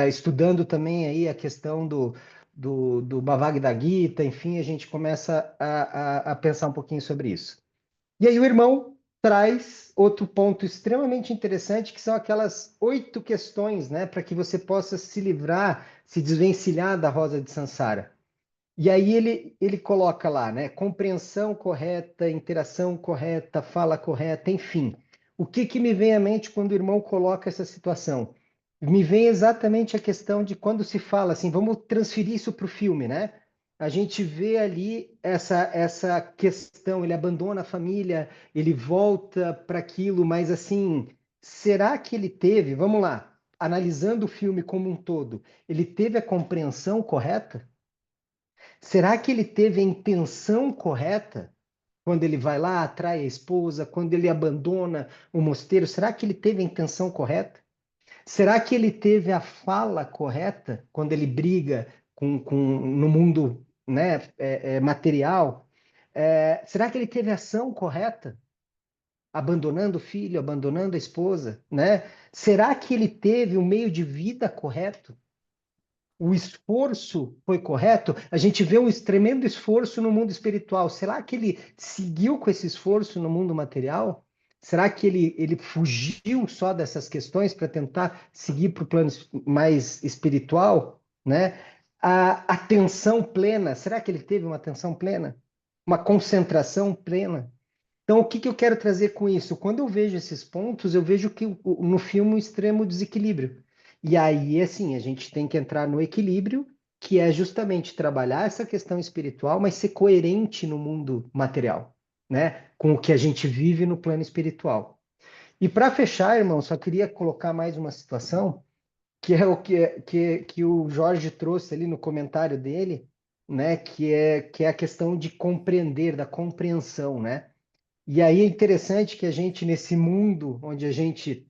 estudando também aí a questão do Bhagavad Gita, enfim, a gente começa a pensar um pouquinho sobre isso. E aí o irmão traz outro ponto extremamente interessante, que são aquelas 8 questões, né, para que você possa se livrar, se desvencilhar da rosa de Sansara. E aí ele coloca lá, né, compreensão correta, interação correta, fala correta, enfim. O que me vem à mente quando o irmão coloca essa situação? Me vem exatamente a questão de quando se fala assim, vamos transferir isso para o filme, né? A gente vê ali essa questão, ele abandona a família, ele volta para aquilo, mas assim, será que ele teve, vamos lá, analisando o filme como um todo, ele teve a compreensão correta? Será que ele teve a intenção correta quando ele vai lá, atrai a esposa, quando ele abandona o mosteiro? Será que ele teve a intenção correta? Será que ele teve a fala correta quando ele briga no mundo, né, material? Será que ele teve a ação correta? Abandonando o filho, abandonando a esposa, né? Será que ele teve o meio de vida correto? O esforço foi correto? A gente vê um tremendo esforço no mundo espiritual. Será que ele seguiu com esse esforço no mundo material? Será que ele fugiu só dessas questões para tentar seguir para o plano mais espiritual, né? A atenção plena, será que ele teve uma atenção plena? Uma concentração plena? Então, o que eu quero trazer com isso? Quando eu vejo esses pontos, eu vejo que no filme um extremo desequilíbrio. E aí, assim, a gente tem que entrar no equilíbrio, que é justamente trabalhar essa questão espiritual, mas ser coerente no mundo material, né? Com o que a gente vive no plano espiritual. E para fechar, irmão, só queria colocar mais uma situação, que é o que o Jorge trouxe ali no comentário dele, né? Que é a questão de compreender, da compreensão, né? E aí é interessante que a gente, nesse mundo onde a gente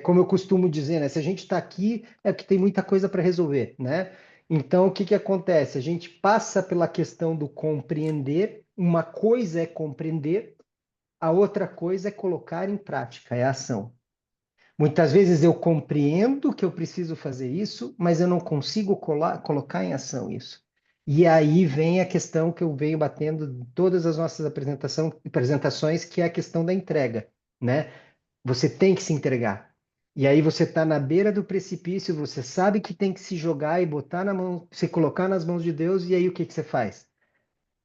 como eu costumo dizer, né? Se a gente está aqui, é que tem muita coisa para resolver, né? Então, o que que acontece? A gente passa pela questão do compreender. Uma coisa é compreender, a outra coisa é colocar em prática, é ação. Muitas vezes eu compreendo que eu preciso fazer isso, mas eu não consigo colocar em ação isso. E aí vem a questão que eu venho batendo em todas as nossas apresentações, que é a questão da entrega, né? Você tem que se entregar. E aí você está na beira do precipício, você sabe que tem que se jogar e botar na mão, se colocar nas mãos de Deus, e aí o que que você faz?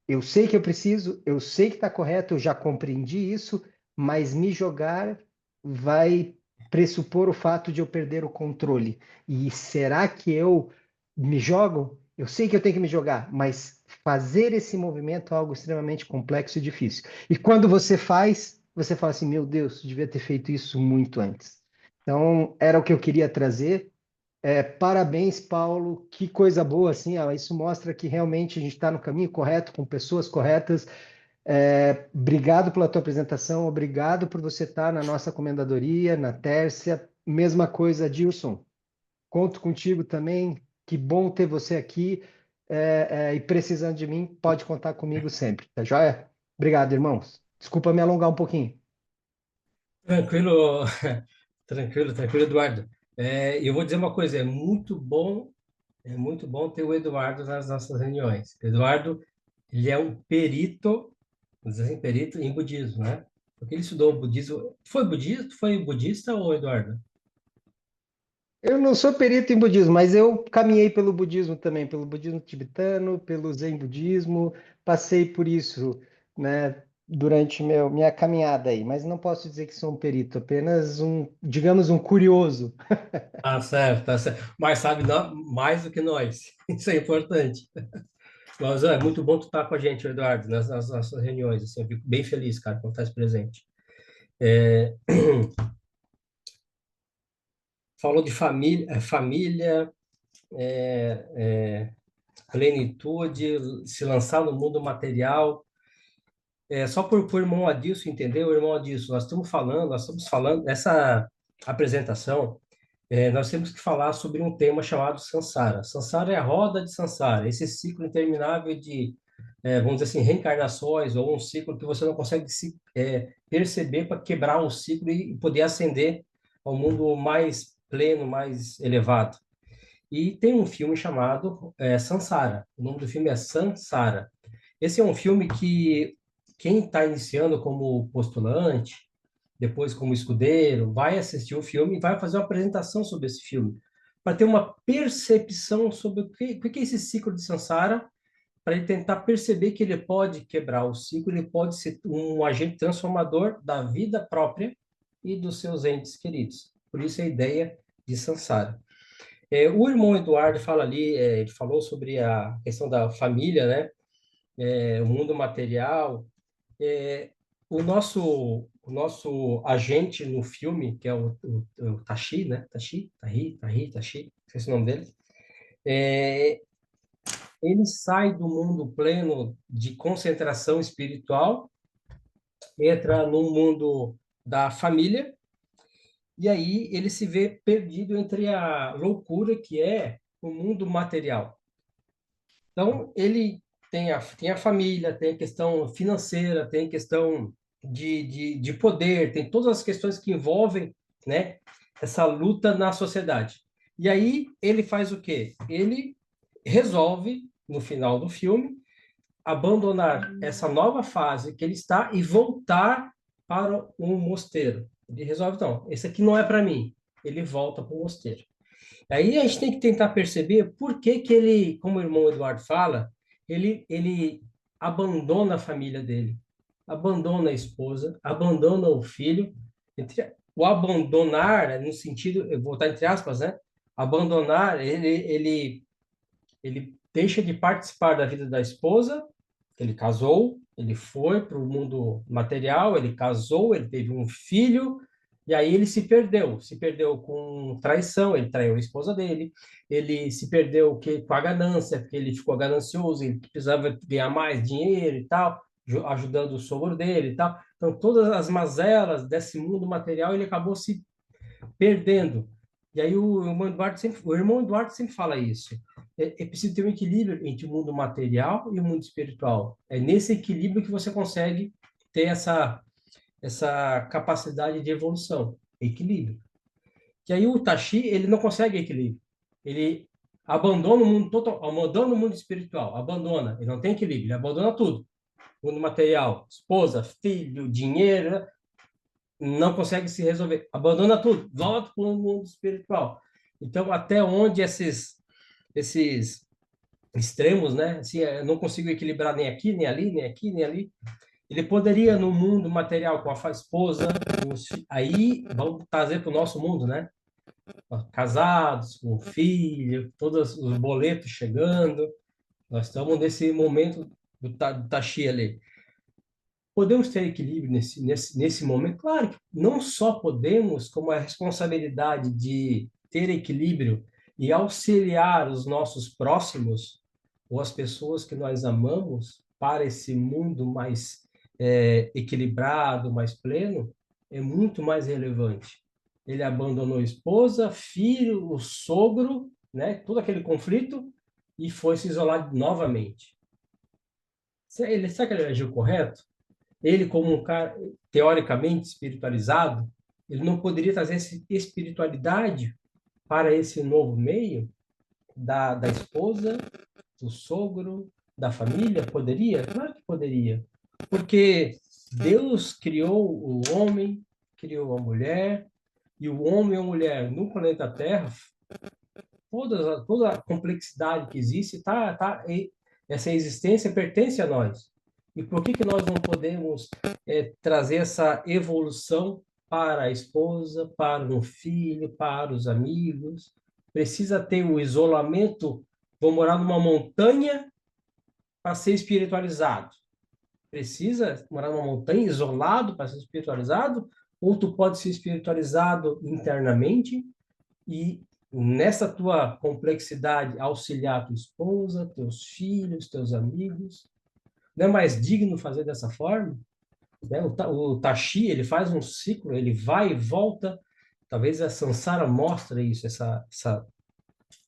Eu sei que eu preciso, eu sei que está correto, eu já compreendi isso, mas me jogar vai pressupor o fato de eu perder o controle. E será que eu me jogo? Eu sei que eu tenho que me jogar, mas fazer esse movimento é algo extremamente complexo e difícil. E quando você faz, você fala assim: meu Deus, devia ter feito isso muito antes. Então, era o que eu queria trazer. Parabéns, Paulo. Que coisa boa, assim, ó, isso mostra que realmente a gente está no caminho correto, com pessoas corretas. Obrigado pela tua apresentação, obrigado por você estar na nossa comendadoria, na Tércia. Mesma coisa, Dilson. Conto contigo também. Que bom ter você aqui. E precisando de mim, pode contar comigo sempre, tá joia? Obrigado, irmãos. Desculpa me alongar um pouquinho. Tranquilo, tranquilo, Eduardo. Eu vou dizer uma coisa, é muito bom ter o Eduardo nas nossas reuniões. Eduardo, ele é um perito, vamos dizer assim, perito em budismo, né? Porque ele estudou budismo. Foi budista? Foi budista ou Eduardo? Eu não sou perito em budismo, mas eu caminhei pelo budismo também, pelo budismo tibetano, pelo zen budismo, passei por isso, né, durante minha caminhada aí, mas não posso dizer que sou um perito, apenas digamos, um curioso. Ah, certo, tá certo. Mas sabe mais do que nós. Isso é importante. Mas é muito bom tu estar com a gente, Eduardo, nas nossas reuniões. Assim, eu fico bem feliz, cara, quando estás presente. É, falou de família, plenitude, se lançar no mundo material. Só por irmão Adilson entender, o irmão Adilson, nós estamos falando, essa apresentação, nós temos que falar sobre um tema chamado Sansara. Sansara é a roda de Sansara, esse ciclo interminável de, vamos dizer assim, reencarnações, ou um ciclo que você não consegue perceber para quebrar um ciclo e poder ascender ao mundo mais pleno, mais elevado. E tem um filme chamado Sansara. O nome do filme é Sansara. Esse é um filme que quem está iniciando como postulante, depois como escudeiro, vai assistir o filme e vai fazer uma apresentação sobre esse filme, para ter uma percepção sobre o que é esse ciclo de Sansara, para ele tentar perceber que ele pode quebrar o ciclo, ele pode ser um agente transformador da vida própria e dos seus entes queridos. Por isso a ideia de Sansara. O irmão Eduardo fala ali, ele falou sobre a questão da família, né? O mundo material. É, o nosso agente no filme, que é o Tashi, né? Tashi, esqueci o nome dele. É, ele sai do mundo pleno de concentração espiritual, entra no mundo da família, e aí ele se vê perdido entre a loucura que é o mundo material. Então, ele tem a família, tem a questão financeira, tem a questão de poder, tem todas as questões que envolvem, né, essa luta na sociedade. E aí ele faz o quê? Ele resolve, no final do filme, abandonar essa nova fase que ele está e voltar para um mosteiro. Ele resolve, então, esse aqui não é para mim. Ele volta para o mosteiro. Aí a gente tem que tentar perceber por que que ele, como o irmão Eduardo fala, ele abandona a família dele, abandona a esposa, abandona o filho. O abandonar, no sentido, eu vou botar entre aspas, né? Abandonar, ele deixa de participar da vida da esposa, ele casou, ele foi para o mundo material, ele casou, ele teve um filho, e aí ele se perdeu com traição, ele traiu a esposa dele, ele se perdeu com a ganância, porque ele ficou ganancioso, ele precisava ganhar mais dinheiro e tal, ajudando o sogro dele e tal. Então, todas as mazelas desse mundo material, ele acabou se perdendo. E aí o irmão Eduardo sempre fala isso. É preciso ter um equilíbrio entre o mundo material e o mundo espiritual. É nesse equilíbrio que você consegue ter essa capacidade de evolução, equilíbrio. Que aí o Tashi, ele não consegue equilíbrio. Ele abandona o mundo total, abandona o mundo espiritual, abandona, ele não tem equilíbrio, ele abandona tudo. O mundo material, esposa, filho, dinheiro, né? Não consegue se resolver, abandona tudo, volta para o mundo espiritual. Então, até onde esses extremos, né? Assim, eu não consigo equilibrar nem aqui, nem ali, nem aqui, nem ali. Ele poderia, no mundo material, com a esposa, aí vamos trazer para o nosso mundo, né? Casados, com filho, todos os boletos chegando. Nós estamos nesse momento do Taxi ali. Podemos ter equilíbrio nesse momento? Claro que não só podemos, como a responsabilidade de ter equilíbrio e auxiliar os nossos próximos ou as pessoas que nós amamos para esse mundo mais equilibrado, mais pleno, é muito mais relevante. Ele abandonou a esposa, filho, o sogro, né, todo aquele conflito e foi se isolar novamente. Será que ele agiu correto? Ele, como um cara teoricamente espiritualizado, ele não poderia trazer essa espiritualidade para esse novo meio da esposa, do sogro, da família? Poderia? Claro que poderia. Porque Deus criou o homem, criou a mulher, e o homem e a mulher no planeta Terra, toda a complexidade que existe, essa existência pertence a nós. E por que nós não podemos trazer essa evolução para a esposa, para o filho, para os amigos? Precisa ter o isolamento. Vou morar numa montanha para ser espiritualizado. Precisa morar numa montanha isolado para ser espiritualizado? Ou tu pode ser espiritualizado internamente e nessa tua complexidade auxiliar tua esposa, teus filhos, teus amigos? Não é mais digno fazer dessa forma? Né? O Tashi, ele faz um ciclo, ele vai e volta. Talvez a Sansara mostre isso, essa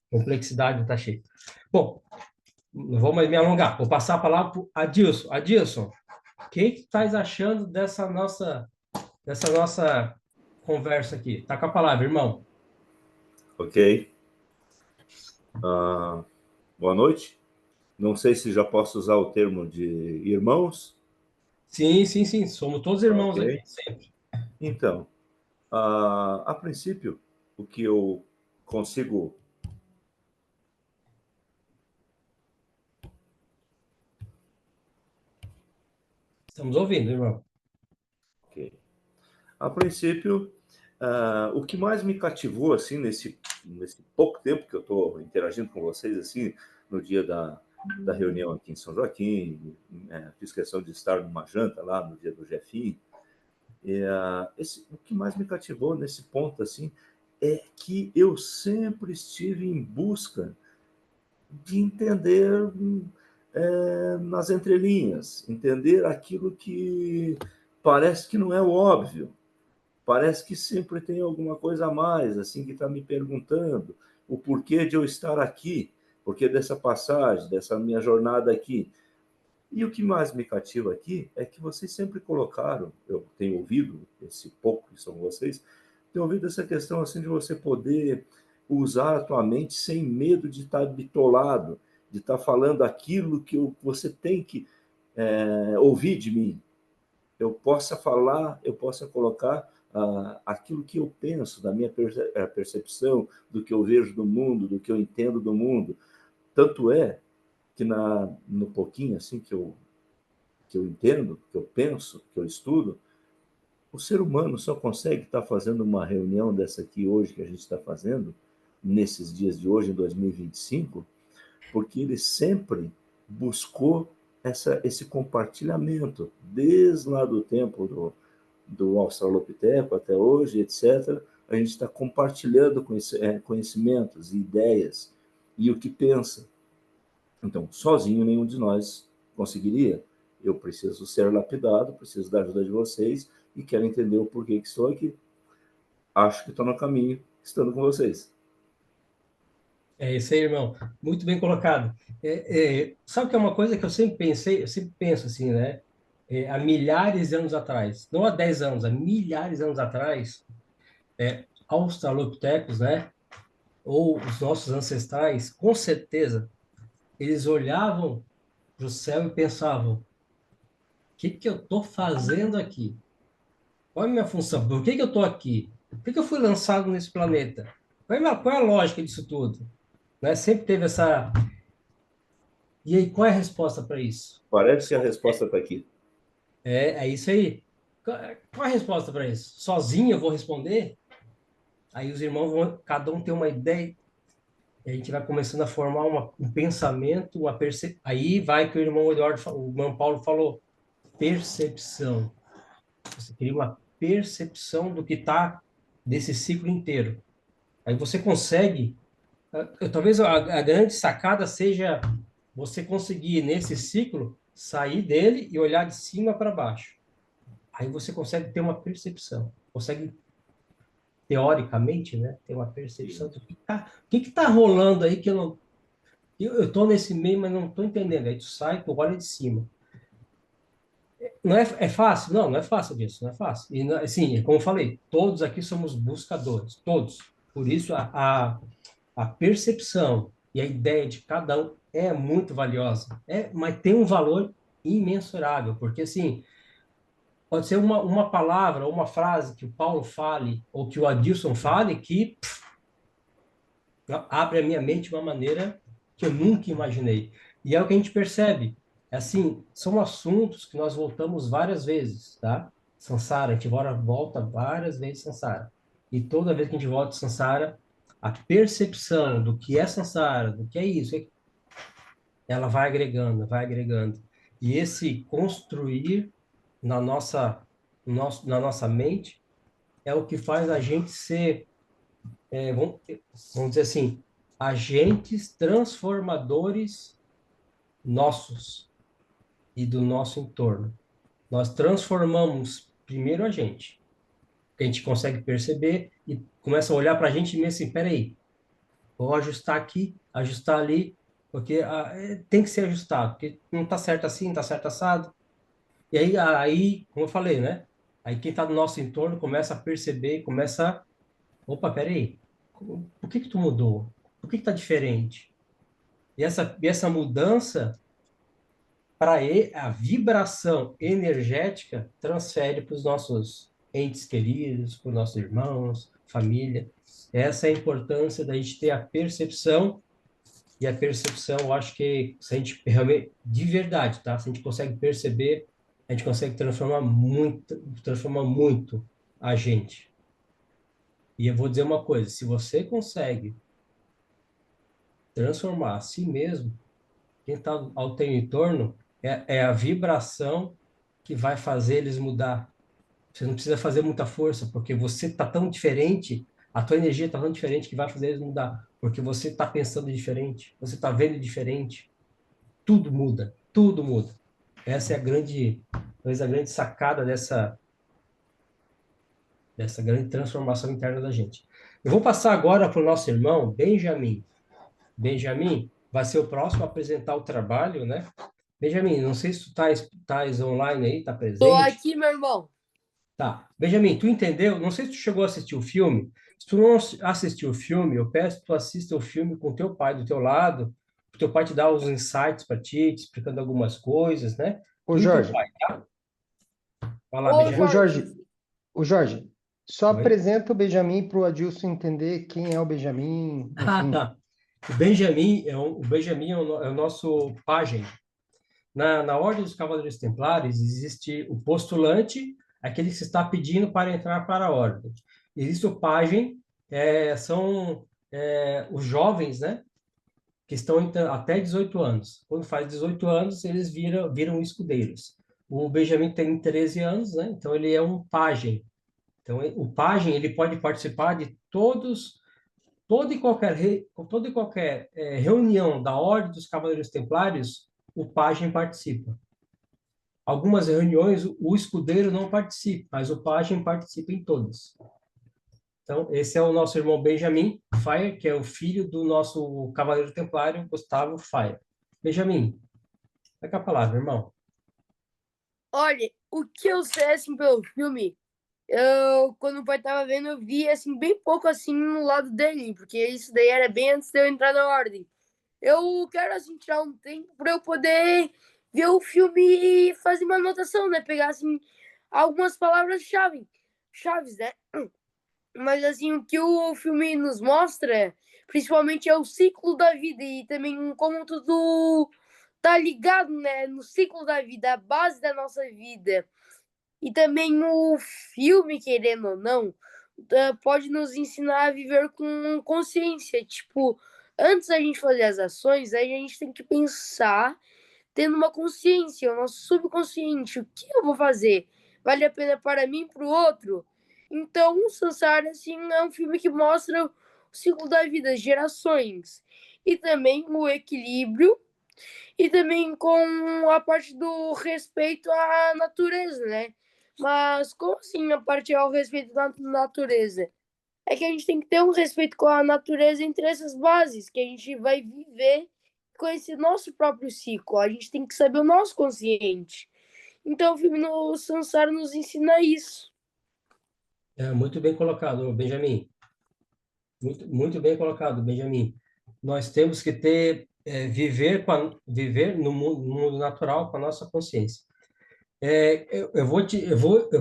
complexidade do Tashi. Bom, não vou mais me alongar. Vou passar a palavra para o Adilson. Adilson, o que estás achando dessa nossa conversa aqui? Tá com a palavra, irmão. Ok. Boa noite. Não sei se já posso usar o termo de irmãos. Sim, sim, sim. Somos todos irmãos Ok. aqui, sempre. Então, a princípio, o que eu consigo... Estamos ouvindo, irmão. Ok. A princípio, o que mais me cativou, assim, nesse pouco tempo que eu estou interagindo com vocês, assim, no dia da reunião aqui em São Joaquim, fiz questão de estar numa janta lá no dia do Jefinho, o que mais me cativou nesse ponto, assim, é que eu sempre estive em busca de entender nas entrelinhas, entender aquilo que parece que não é o óbvio, parece que sempre tem alguma coisa a mais, assim, que está me perguntando o porquê de eu estar aqui, porquê dessa passagem, dessa minha jornada aqui. E o que mais me cativa aqui é que vocês sempre colocaram, eu tenho ouvido, esse pouco que são vocês, tenho ouvido essa questão assim de você poder usar a tua mente sem medo de estar bitolado, de estar falando aquilo que você tem que ouvir de mim. Eu possa falar, eu possa colocar aquilo que eu penso, da minha percepção, do que eu vejo do mundo, do que eu entendo do mundo. Tanto é que no pouquinho assim que eu entendo, que eu penso, que eu estudo, o ser humano só consegue estar fazendo uma reunião dessa aqui hoje, que a gente está fazendo, nesses dias de hoje, em 2025, porque ele sempre buscou esse compartilhamento, desde lá do tempo do Australopiteco até hoje, etc. A gente está compartilhando conhecimentos e ideias e o que pensa. Então, sozinho nenhum de nós conseguiria. Eu preciso ser lapidado, preciso da ajuda de vocês e quero entender o porquê que estou aqui. acho que estou no caminho, estando com vocês. É isso aí, irmão. Muito bem colocado. Sabe que é uma coisa que eu sempre pensei, eu sempre penso assim, né? Há milhares de anos atrás, não há 10 anos, há milhares de anos atrás, australopithecus, né? Ou os nossos ancestrais, com certeza, eles olhavam para o céu e pensavam: o que que eu estou fazendo aqui? Qual é a minha função? Por que que eu estou aqui? Por que que eu fui lançado nesse planeta? Qual é a lógica disso tudo? Né? Sempre teve essa. E aí, qual é a resposta para isso? Parece que a resposta está aqui. É isso aí. Qual é a resposta para isso? Sozinho eu vou responder? Aí os irmãos vão, cada um tem uma ideia, e a gente vai começando a formar um pensamento, aí vai que o irmão Eduardo, o irmão Paulo falou, percepção. Você cria uma percepção do que está desse ciclo inteiro. Aí você consegue, talvez a grande sacada seja você conseguir, nesse ciclo, sair dele e olhar de cima para baixo. Aí você consegue ter uma percepção, consegue, teoricamente, né, ter uma percepção do que tá rolando aí que eu não. Eu tô nesse meio, mas não estou entendendo. Aí tu sai, tu olha de cima. Não é fácil? Não, não é fácil disso, não é fácil. E, assim, como eu falei, todos aqui somos buscadores, todos. Por isso, a percepção e a ideia de cada um é muito valiosa. Mas tem um valor imensurável, porque, assim, pode ser uma palavra, uma frase que o Paulo fale, ou que o Adilson fale, que abre a minha mente de uma maneira que eu nunca imaginei. E é o que a gente percebe. É assim, são assuntos que nós voltamos várias vezes, tá? Sansara, a gente volta várias vezes Sansara. E toda vez que a gente volta Sansara, a percepção do que é Sansara, do que é isso, ela vai agregando, vai agregando. E esse construir na na nossa mente é o que faz a gente ser, vamos dizer assim, agentes transformadores nossos e do nosso entorno. Nós transformamos primeiro a gente, que a gente consegue perceber e começa a olhar para a gente e assim, peraí, vou ajustar aqui, ajustar ali, porque tem que ser ajustado, porque não está certo assim, não está certo assado. E aí, como eu falei, né? Aí quem está no nosso entorno começa a perceber, opa, peraí, por que que tu mudou? Por que que tá diferente? E essa mudança, para a vibração energética, transfere para os nossos entes queridos, para os nossos irmãos, família. Essa é a importância da gente ter a percepção, e a percepção, eu acho que se a gente realmente, de verdade, tá? Se a gente consegue perceber, a gente consegue transformar muito a gente. E eu vou dizer uma coisa, se você consegue transformar a si mesmo, quem está ao teu entorno é a vibração que vai fazer eles mudar. Você não precisa fazer muita força, porque você está tão diferente, a tua energia está tão diferente que vai fazer eles mudar, porque você está pensando diferente, você está vendo diferente, tudo muda, tudo muda. Essa é talvez a grande sacada dessa grande transformação interna da gente. Eu vou passar agora para o nosso irmão Benjamin. Benjamin vai ser o próximo a apresentar o trabalho, né? Benjamin, não sei se tu estás online aí, tá Tô presente. aqui, meu irmão. Tá. Benjamin, tu entendeu? Não sei se tu chegou a assistir o filme. Se tu não assistiu o filme, eu peço que tu assista o filme com teu pai do teu lado, o teu pai te dá os insights para ti, te explicando algumas coisas, né? Ô, Tu e teu Jorge, pai, tá? Vai lá, Ô, Benjamin. ô, Jorge. Jorge, ô, Jorge, só Oi? apresenta o Benjamin para o Adilson entender quem é o Benjamin, Ah, enfim. tá. O Benjamin é o nosso pajem. Na Ordem dos Cavaleiros Templários, existe o postulante, aquele que se está pedindo para entrar para a Ordem. Existe o pajem, são os jovens, né, que estão até 18 anos. Quando faz 18 anos, eles viram escudeiros. O Benjamin tem 13 anos, né, então ele é um pajem. Então, o pajem ele pode participar de toda e qualquer reunião da Ordem dos Cavaleiros Templários, o pajem participa. Algumas reuniões o escudeiro não participa, mas o pajem participa em todas. Então, esse é o nosso irmão Benjamin Fire, que é o filho do nosso cavaleiro templário, Gustavo Fire. Benjamin, pega a palavra, irmão. Olha, o que eu sei, assim, pelo filme, quando o pai tava vendo, eu vi, assim, bem pouco, assim, no lado dele, porque isso daí era bem antes de eu entrar na ordem. Eu quero, assim, tirar um tempo pra eu poder ver o filme e fazer uma anotação, né? Pegar, assim, algumas palavras-chave, chaves, né? Mas, assim, o que o filme nos mostra, principalmente, é o ciclo da vida e também como tudo tá ligado, né? No ciclo da vida, a base da nossa vida. E também o filme, querendo ou não, pode nos ensinar a viver com consciência. Tipo, antes da gente fazer as ações, a gente tem que pensar tendo uma consciência, o nosso subconsciente. O que eu vou fazer? Vale a pena para mim e para o outro? Então, o Sansara, assim, é um filme que mostra o ciclo da vida, gerações. E também o equilíbrio e também com a parte do respeito à natureza, né? Mas como assim a parte ao respeito da natureza? É que a gente tem que ter um respeito com a natureza entre essas bases, que a gente vai viver com esse nosso próprio ciclo. A gente tem que saber o nosso consciente. Então o filme no Sansara nos ensina isso. É, muito bem colocado, Benjamin. Muito bem colocado, Benjamin. Nós temos que viver no mundo natural com a nossa consciência. Eu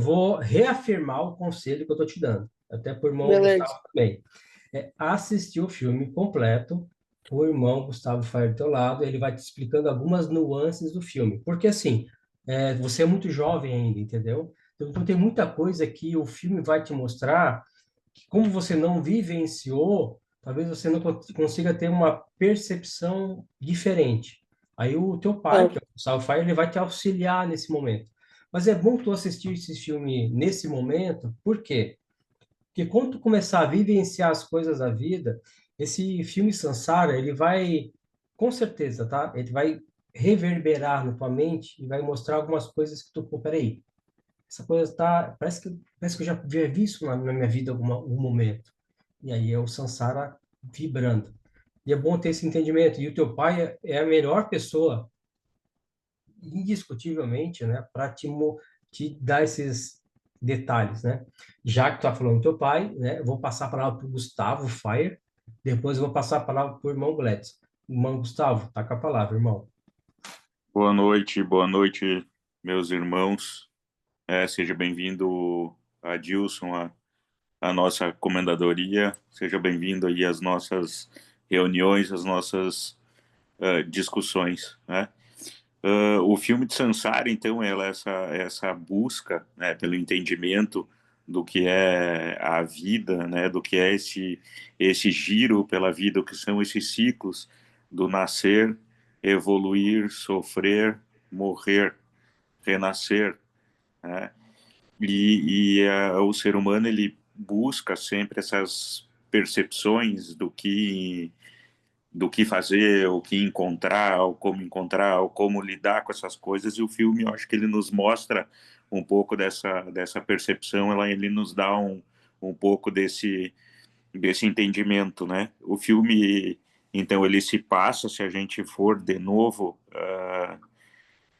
vou reafirmar o conselho que eu estou te dando, até por irmão Beleza. Gustavo também. Assistir o filme completo, o irmão Gustavo Fair do teu lado, ele vai te explicando algumas nuances do filme. Porque, assim, você é muito jovem ainda, entendeu? Então, tem muita coisa que o filme vai te mostrar que, como você não vivenciou, talvez você não consiga ter uma percepção diferente. Aí o teu pai, Ah, que é o Gustavo Fair, ele vai te auxiliar nesse momento. Mas é bom tu assistir esse filme nesse momento, por quê? Porque quando tu começar a vivenciar as coisas da vida, esse filme Sansara, ele vai, com certeza, tá? Ele vai reverberar na tua mente e vai mostrar algumas coisas que tu, pô, peraí, essa coisa tá, parece que eu já vi isso na minha vida algum momento. E aí é o Sansara vibrando. E é bom ter esse entendimento. E o teu pai é a melhor pessoa, indiscutivelmente, né, para te dar esses detalhes, né? Já que tu tá falando do teu pai, né, eu vou passar a palavra para o Gustavo Fire, depois eu vou passar a palavra para o irmão Gladys. Irmão Gustavo, tá com a palavra, irmão. Boa noite, meus irmãos. Seja bem-vindo, Adilson, à nossa comendadoria. Seja bem-vindo aí às nossas reuniões, às nossas discussões, né? O filme de Sansara, então, essa busca, né, pelo entendimento do que é a vida, né, do que é esse giro pela vida, o que são esses ciclos do nascer, evoluir, sofrer, morrer, renascer, né? O ser humano, ele busca sempre essas percepções do que fazer, o que encontrar, o como lidar com essas coisas, e o filme, eu acho que ele nos mostra um pouco dessa percepção, ele nos dá um pouco desse entendimento, né? O filme, então, ele se passa, se a gente for de novo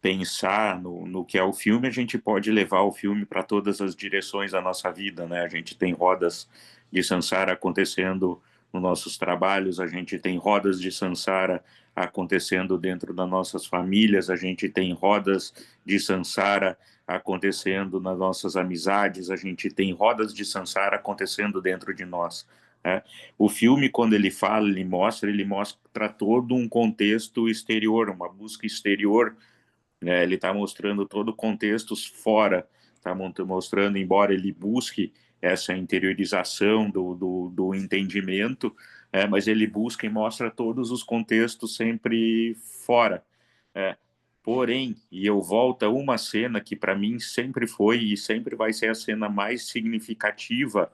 pensar no que é o filme, a gente pode levar o filme para todas as direções da nossa vida, né? A gente tem rodas de Sansara acontecendo nos nossos trabalhos, a gente tem rodas de Sansara acontecendo dentro das nossas famílias, a gente tem rodas de Sansara acontecendo nas nossas amizades, a gente tem rodas de Sansara acontecendo dentro de nós, né? O filme, quando ele fala, ele mostra todo um contexto exterior, uma busca exterior, né? Ele está mostrando todo o contexto fora, está mostrando, embora ele busque essa interiorização do entendimento, mas ele busca e mostra todos os contextos sempre fora. Porém, e eu volto a uma cena que para mim sempre foi e sempre vai ser a cena mais significativa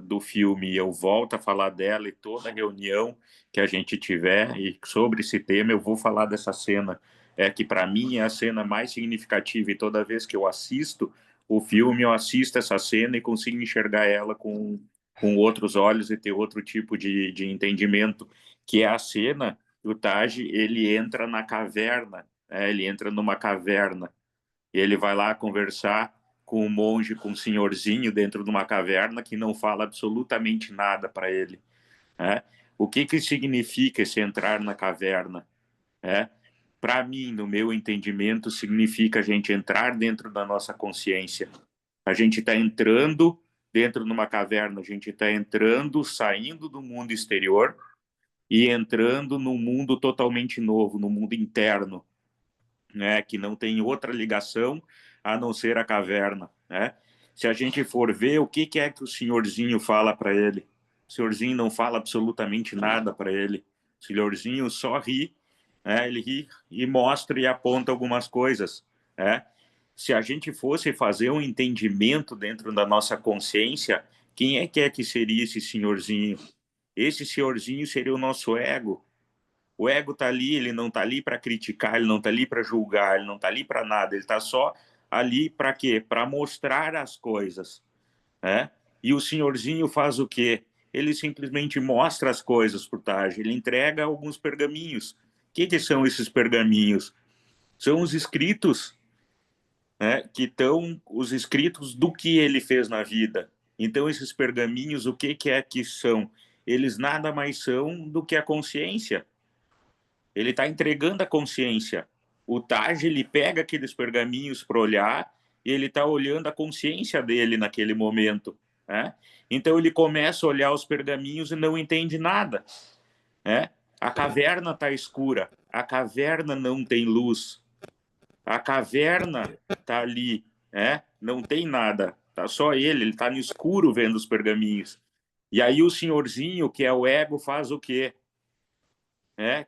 do filme, eu volto a falar dela, e toda reunião que a gente tiver e sobre esse tema eu vou falar dessa cena, que para mim é a cena mais significativa, e toda vez que eu assisto o filme, eu assisto essa cena e consigo enxergar ela com outros olhos e ter outro tipo de entendimento, que é a cena do Taj, ele entra na caverna, ele entra numa caverna, e ele vai lá conversar com um monge, com um senhorzinho dentro de uma caverna que não fala absolutamente nada para ele. O que significa esse entrar na caverna? Para mim, no meu entendimento, significa a gente entrar dentro da nossa consciência. A gente está entrando dentro de uma caverna, a gente está entrando, saindo do mundo exterior e entrando num mundo totalmente novo, no mundo interno, né, que não tem outra ligação a não ser a caverna, né? Se a gente for ver o que é que o senhorzinho fala para ele, o senhorzinho não fala absolutamente nada para ele, o senhorzinho só ri, né? Ele ri e mostra e aponta algumas coisas, né? Se a gente fosse fazer um entendimento dentro da nossa consciência, quem é que seria esse senhorzinho? Esse senhorzinho seria o nosso ego. O ego está ali, ele não está ali para criticar, ele não está ali para julgar, ele não está ali para nada, ele está só ali para quê? Para mostrar as coisas, né? E o senhorzinho faz o quê? Ele simplesmente mostra as coisas para o Taj, ele entrega alguns pergaminhos. O que são esses pergaminhos? São os escritos, né, que estão os escritos do que ele fez na vida. Então, esses pergaminhos, o que é que são? Eles nada mais são do que a consciência. Ele está entregando a consciência. O Taj, ele pega aqueles pergaminhos para olhar e ele está olhando a consciência dele naquele momento, né? Então, ele começa a olhar os pergaminhos e não entende nada, né? A caverna está escura, a caverna não tem luz, a caverna está ali, né? Não tem nada, tá só ele está no escuro vendo os pergaminhos. E aí o senhorzinho, que é o ego, faz o quê?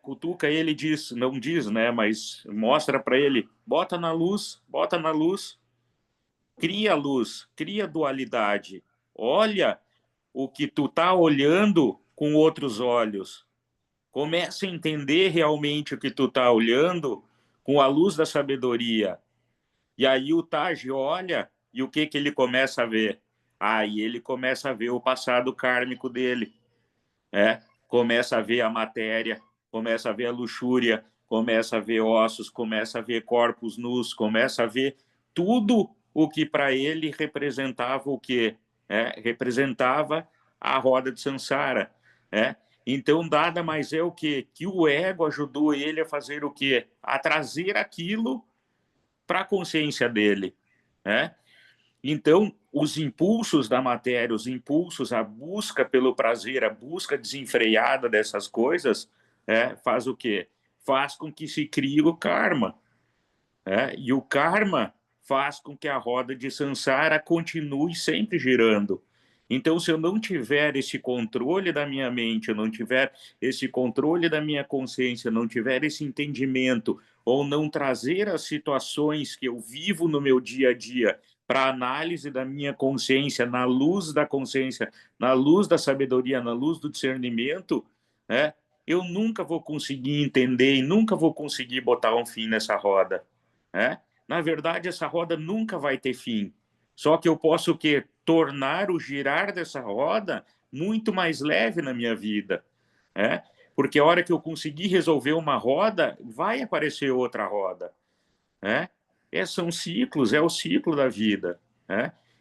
Cutuca ele, diz, não diz, né? Mas mostra para ele, bota na luz, cria luz, cria dualidade. Olha o que tu tá olhando com outros olhos. Começa a entender realmente o que tu tá olhando com a luz da sabedoria. E aí o Taj olha e o que ele começa a ver? Aí ele começa a ver o passado kármico dele. Começa a ver a matéria, começa a ver a luxúria, começa a ver ossos, começa a ver corpos nus, começa a ver tudo o que para ele representava o quê? Representava a roda de Sansara. Então, nada mais é o quê? Que o ego ajudou ele a fazer o quê? A trazer aquilo para a consciência dele. Então, os impulsos da matéria, os impulsos, a busca pelo prazer, a busca desenfreada dessas coisas, faz o quê? Faz com que se crie o karma. E o karma faz com que a roda de Sansara continue sempre girando. Então, se eu não tiver esse controle da minha mente, eu não tiver esse controle da minha consciência, não tiver esse entendimento, ou não trazer as situações que eu vivo no meu dia a dia para análise da minha consciência, na luz da consciência, na luz da sabedoria, na luz do discernimento, eu nunca vou conseguir entender e nunca vou conseguir botar um fim nessa roda. Na verdade, essa roda nunca vai ter fim. Só que eu posso o quê? Tornar o girar dessa roda muito mais leve na minha vida. Porque a hora que eu conseguir resolver uma roda, vai aparecer outra roda. São ciclos, é o ciclo da vida.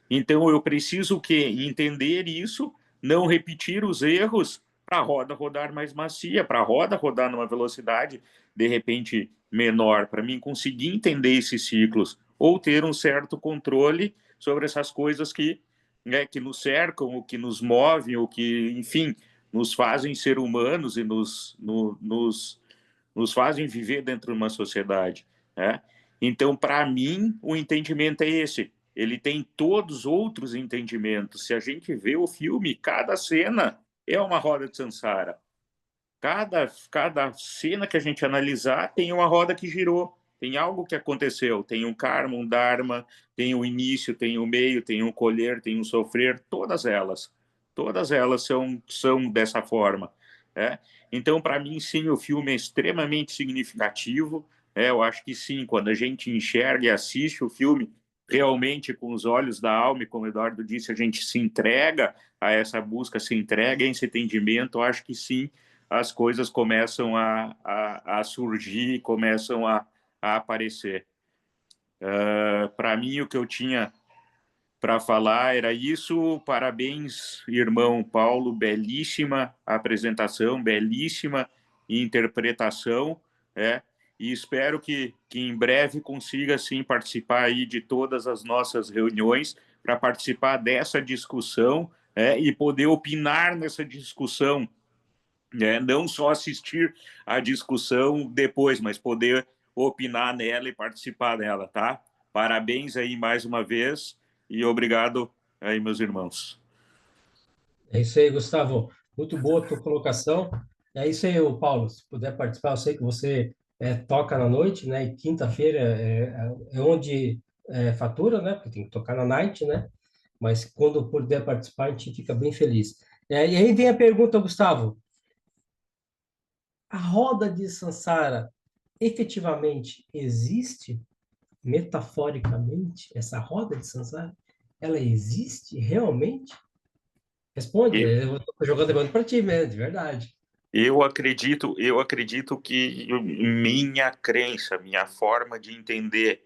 Então, eu preciso o quê? Entender isso, não repetir os erros para a roda rodar mais macia, para a roda rodar numa velocidade, de repente, menor, para mim conseguir entender esses ciclos, ou ter um certo controle sobre essas coisas que nos cercam, o que nos movem, o que, enfim, nos fazem ser humanos e nos fazem viver dentro de uma sociedade. Então, para mim, o entendimento é esse. Ele tem todos os outros entendimentos. Se a gente vê o filme, cada cena é uma roda de Sansara. Cada cena que a gente analisar tem uma roda que girou, tem algo que aconteceu, tem um karma, um dharma, tem o início, tem o meio, tem um colher, tem um sofrer, todas elas são dessa forma. Então, para mim, sim, o filme é extremamente significativo. Eu acho que sim, quando a gente enxerga e assiste o filme, realmente com os olhos da alma, e como o Eduardo disse, a gente se entrega a essa busca, se entrega a esse entendimento, eu acho que sim, as coisas começam a surgir, começam a aparecer. Para mim, o que eu tinha para falar era isso. Parabéns, irmão Paulo, belíssima apresentação, belíssima interpretação, e espero que em breve consiga, sim, participar aí de todas as nossas reuniões para participar dessa discussão, e poder opinar nessa discussão, não só assistir à discussão depois, mas poder opinar nela e participar dela, tá? Parabéns aí mais uma vez e obrigado aí, meus irmãos. É isso aí, Gustavo. Muito boa a tua colocação. É isso aí, ô Paulo. Se puder participar, eu sei que você toca na noite, né? E quinta-feira é onde fatura, né? Porque tem que tocar na night, né? Mas quando puder participar, a gente fica bem feliz. E aí vem a pergunta, Gustavo. A roda de Sansara efetivamente existe? Metaforicamente, essa roda de Sansara, ela existe realmente? Responde, eu estou jogando a pergunta para ti, mesmo, de verdade. Eu acredito que minha crença, minha forma de entender,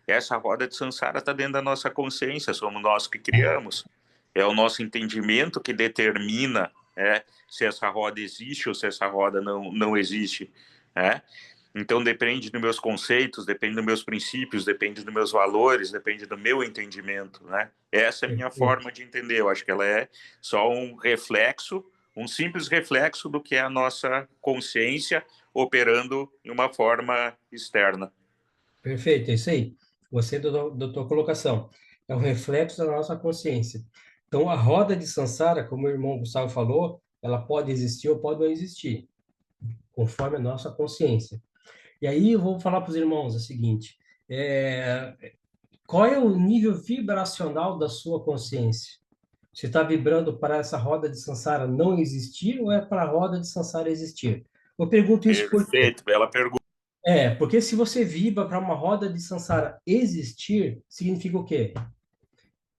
essa roda de Sansara está dentro da nossa consciência, somos nós que criamos. É o nosso entendimento que determina se essa roda existe ou se essa roda não existe. Então depende dos meus conceitos, depende dos meus princípios, depende dos meus valores, depende do meu entendimento. Essa é a minha forma de entender. Eu acho que ela é só um reflexo, um simples reflexo do que é a nossa consciência operando em uma forma externa. Perfeito, é isso aí. Gostei da tua colocação. É um reflexo da nossa consciência. Então, a roda de Sansara, como o irmão Gustavo falou, ela pode existir ou pode não existir, conforme a nossa consciência. E aí eu vou falar para os irmãos o seguinte: qual é o nível vibracional da sua consciência? Você está vibrando para essa roda de Sansara não existir ou é para a roda de Sansara existir? Eu pergunto isso porque... Perfeito, bela pergunta. Porque se você vibra para uma roda de Sansara existir, significa o quê?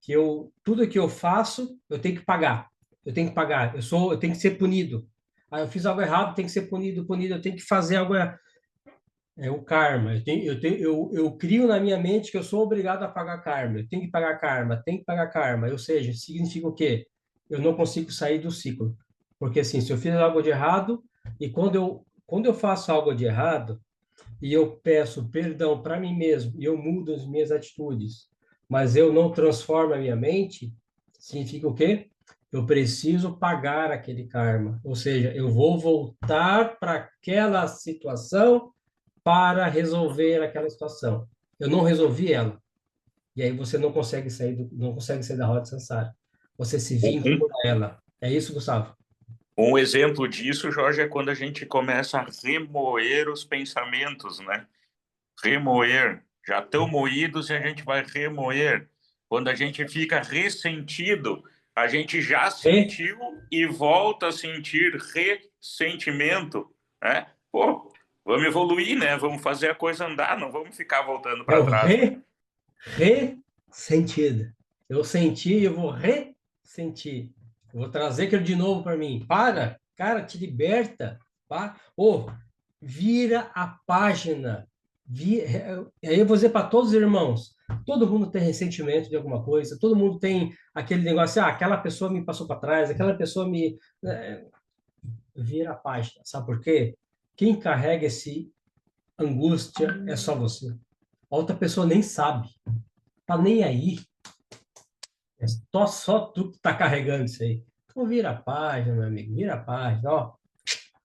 Que tudo que eu faço, eu tenho que pagar. Eu tenho que pagar. Eu tenho que ser punido. Eu fiz algo errado, tenho que ser punido, eu tenho que fazer algo errado. É o karma. Eu crio na minha mente que eu sou obrigado a pagar karma. Eu tenho que pagar karma, tenho que pagar karma. Ou seja, significa o quê? Eu não consigo sair do ciclo. Porque assim, se eu fiz algo de errado, e quando eu faço algo de errado, e eu peço perdão para mim mesmo, e eu mudo as minhas atitudes, mas eu não transformo a minha mente, significa o quê? Eu preciso pagar aquele karma. Ou seja, eu vou voltar para aquela situação para resolver aquela situação. Eu não resolvi ela. E aí você não consegue não consegue sair da roda de Sansara. Você se vincula a ela. É isso, Gustavo? Um exemplo disso, Jorge, é quando a gente começa a remoer os pensamentos, né? Remoer. Já estão moídos e a gente vai remoer. Quando a gente fica ressentido, a gente já sentiu e volta a sentir ressentimento, né? Pô, vamos evoluir, né? Vamos fazer a coisa andar, não vamos ficar voltando para trás. Ressentido. Eu senti, eu vou ressentir. Eu vou trazer aquilo de novo para mim. Cara, te liberta. Vira a página. Aí eu vou dizer para todos os irmãos: todo mundo tem ressentimento de alguma coisa, todo mundo tem aquele negócio, aquela pessoa me passou para trás, aquela pessoa me. Vira a página. Sabe por quê? Quem carrega esse angústia é só você. A outra pessoa nem sabe. Tá nem aí. É só tu que tá carregando isso aí. Então vira a página, meu amigo, vira a página, ó.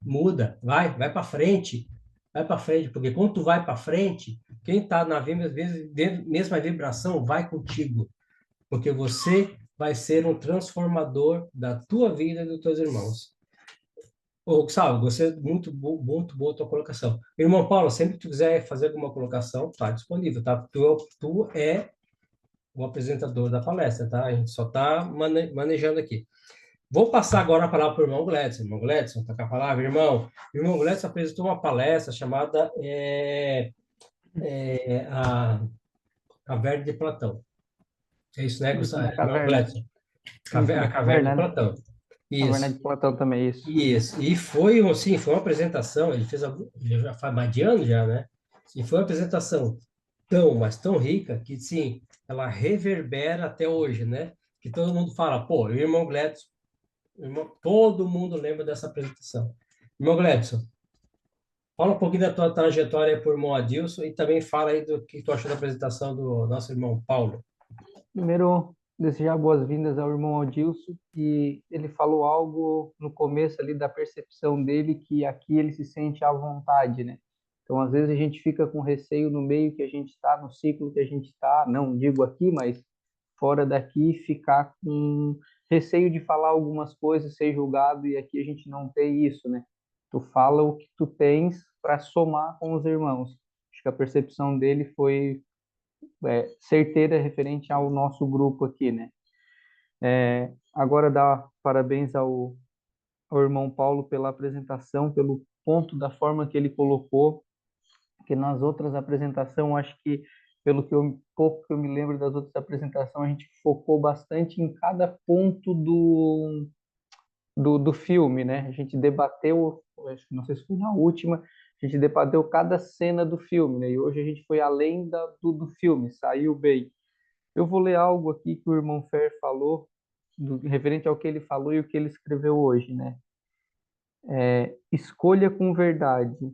Muda, vai para frente. Vai para frente, porque quando tu vai para frente, quem tá na mesma vibração vai contigo. Porque você vai ser um transformador da tua vida e dos teus irmãos. Ô, Gustavo, você muito boa a tua colocação. Irmão Paulo, sempre que tu quiser fazer alguma colocação, tá disponível, tá? Tu é o apresentador da palestra, tá? A gente só está manejando aqui. Vou passar agora a palavra para o irmão Gledson. Irmão Gledson, tá com a palavra, irmão. O irmão Gledson apresentou uma palestra chamada Caverna de Platão. É isso, né, Isso, na Gustavo? Irmão caverna. Gledson? Isso, A da Caverna caverna, de né? Platão. Caverna Isso. de Platão também, isso. Isso, e foi, assim, foi uma apresentação, ele fez, já faz mais de ano já, né? E foi uma apresentação tão, mas tão rica, que, sim, ela reverbera até hoje, né? Que todo mundo fala, pô, o irmão Gladson, todo mundo lembra dessa apresentação. Irmão Gladson, fala um pouquinho da tua trajetória aí por irmão Adilson e também fala aí do que tu achou da apresentação do nosso irmão Paulo. Primeiro, desejar boas-vindas ao irmão Adilson, e ele falou algo no começo ali da percepção dele, que aqui ele se sente à vontade, né? Então, às vezes a gente fica com receio no meio que a gente está, no ciclo que a gente está, não digo aqui, mas fora daqui, ficar com receio de falar algumas coisas, ser julgado, e aqui a gente não tem isso, né? Tu fala o que tu tens para somar com os irmãos. Acho que a percepção dele foi certeira referente ao nosso grupo aqui, né? Agora dar parabéns ao irmão Paulo pela apresentação, pelo ponto da forma que ele colocou, que nas outras apresentações, acho que pelo que pouco que eu me lembro das outras apresentações, a gente focou bastante em cada ponto do filme, né? A gente debateu, não sei se foi na última, a gente debateu cada cena do filme, né? E hoje a gente foi além do filme, saiu bem. Eu vou ler algo aqui que o irmão Fer falou, referente ao que ele falou e o que ele escreveu hoje, né? Escolha com verdade,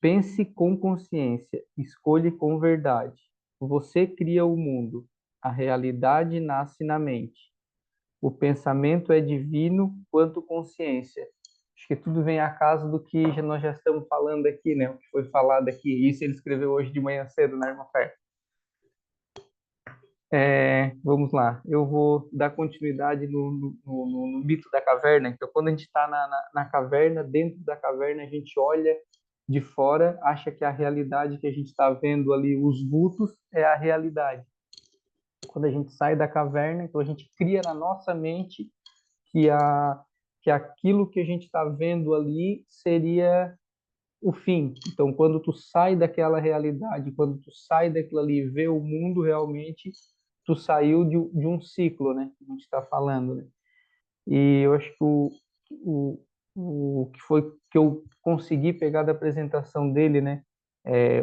pense com consciência, escolha com verdade. Você cria o mundo, a realidade nasce na mente. O pensamento é divino quanto consciência. Acho que tudo vem a caso do que nós já estamos falando aqui, né? O que foi falado aqui. Isso ele escreveu hoje de manhã cedo, né, irmão Fer? Vamos lá, eu vou dar continuidade no mito da caverna. Então, quando a gente está na caverna, dentro da caverna, a gente olha de fora, acha que a realidade que a gente está vendo ali, os vultos, é a realidade. Quando a gente sai da caverna, então a gente cria na nossa mente que, que aquilo que a gente está vendo ali seria o fim. Então, quando tu sai daquela realidade, quando tu sai daquilo ali e vê o mundo realmente, tu saiu de um ciclo, né? A gente está falando, né? E eu acho que o, o que foi que eu consegui pegar da apresentação dele, né?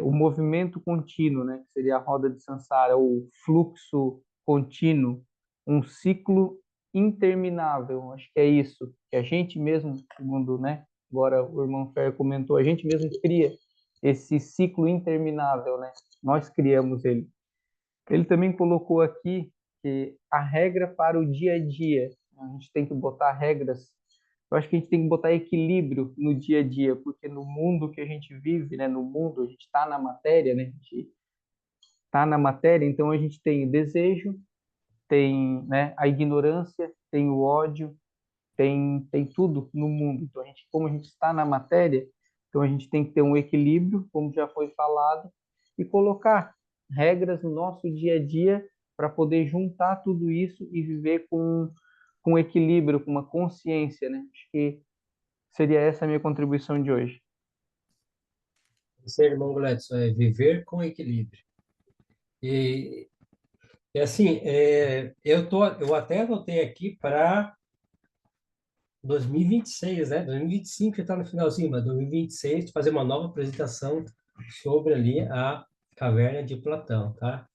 O movimento contínuo, né? Que seria a roda de Sansara, o fluxo contínuo, um ciclo interminável. Acho que é isso, que a gente mesmo, segundo, né? Agora o irmão Fer comentou, a gente mesmo cria esse ciclo interminável, né? Nós criamos ele. Ele também colocou aqui que a regra para o dia a dia, a gente tem que botar regras. Eu acho que a gente tem que botar equilíbrio no dia a dia, porque no mundo que a gente vive, né, no mundo, a gente está na matéria, né, a gente está na matéria, então a gente tem o desejo, tem, né, a ignorância, tem o ódio, tem tudo no mundo. Então, como a gente está na matéria, então a gente tem que ter um equilíbrio, como já foi falado, e colocar regras no nosso dia a dia para poder juntar tudo isso e viver com equilíbrio, com uma consciência, né? Acho que seria essa a minha contribuição de hoje. Esse irmão Gladson é viver com equilíbrio. E, assim, eu até anotei aqui para 2026, né? 2025 já está no finalzinho, mas 2026 fazer uma nova apresentação sobre ali a Caverna de Platão, tá?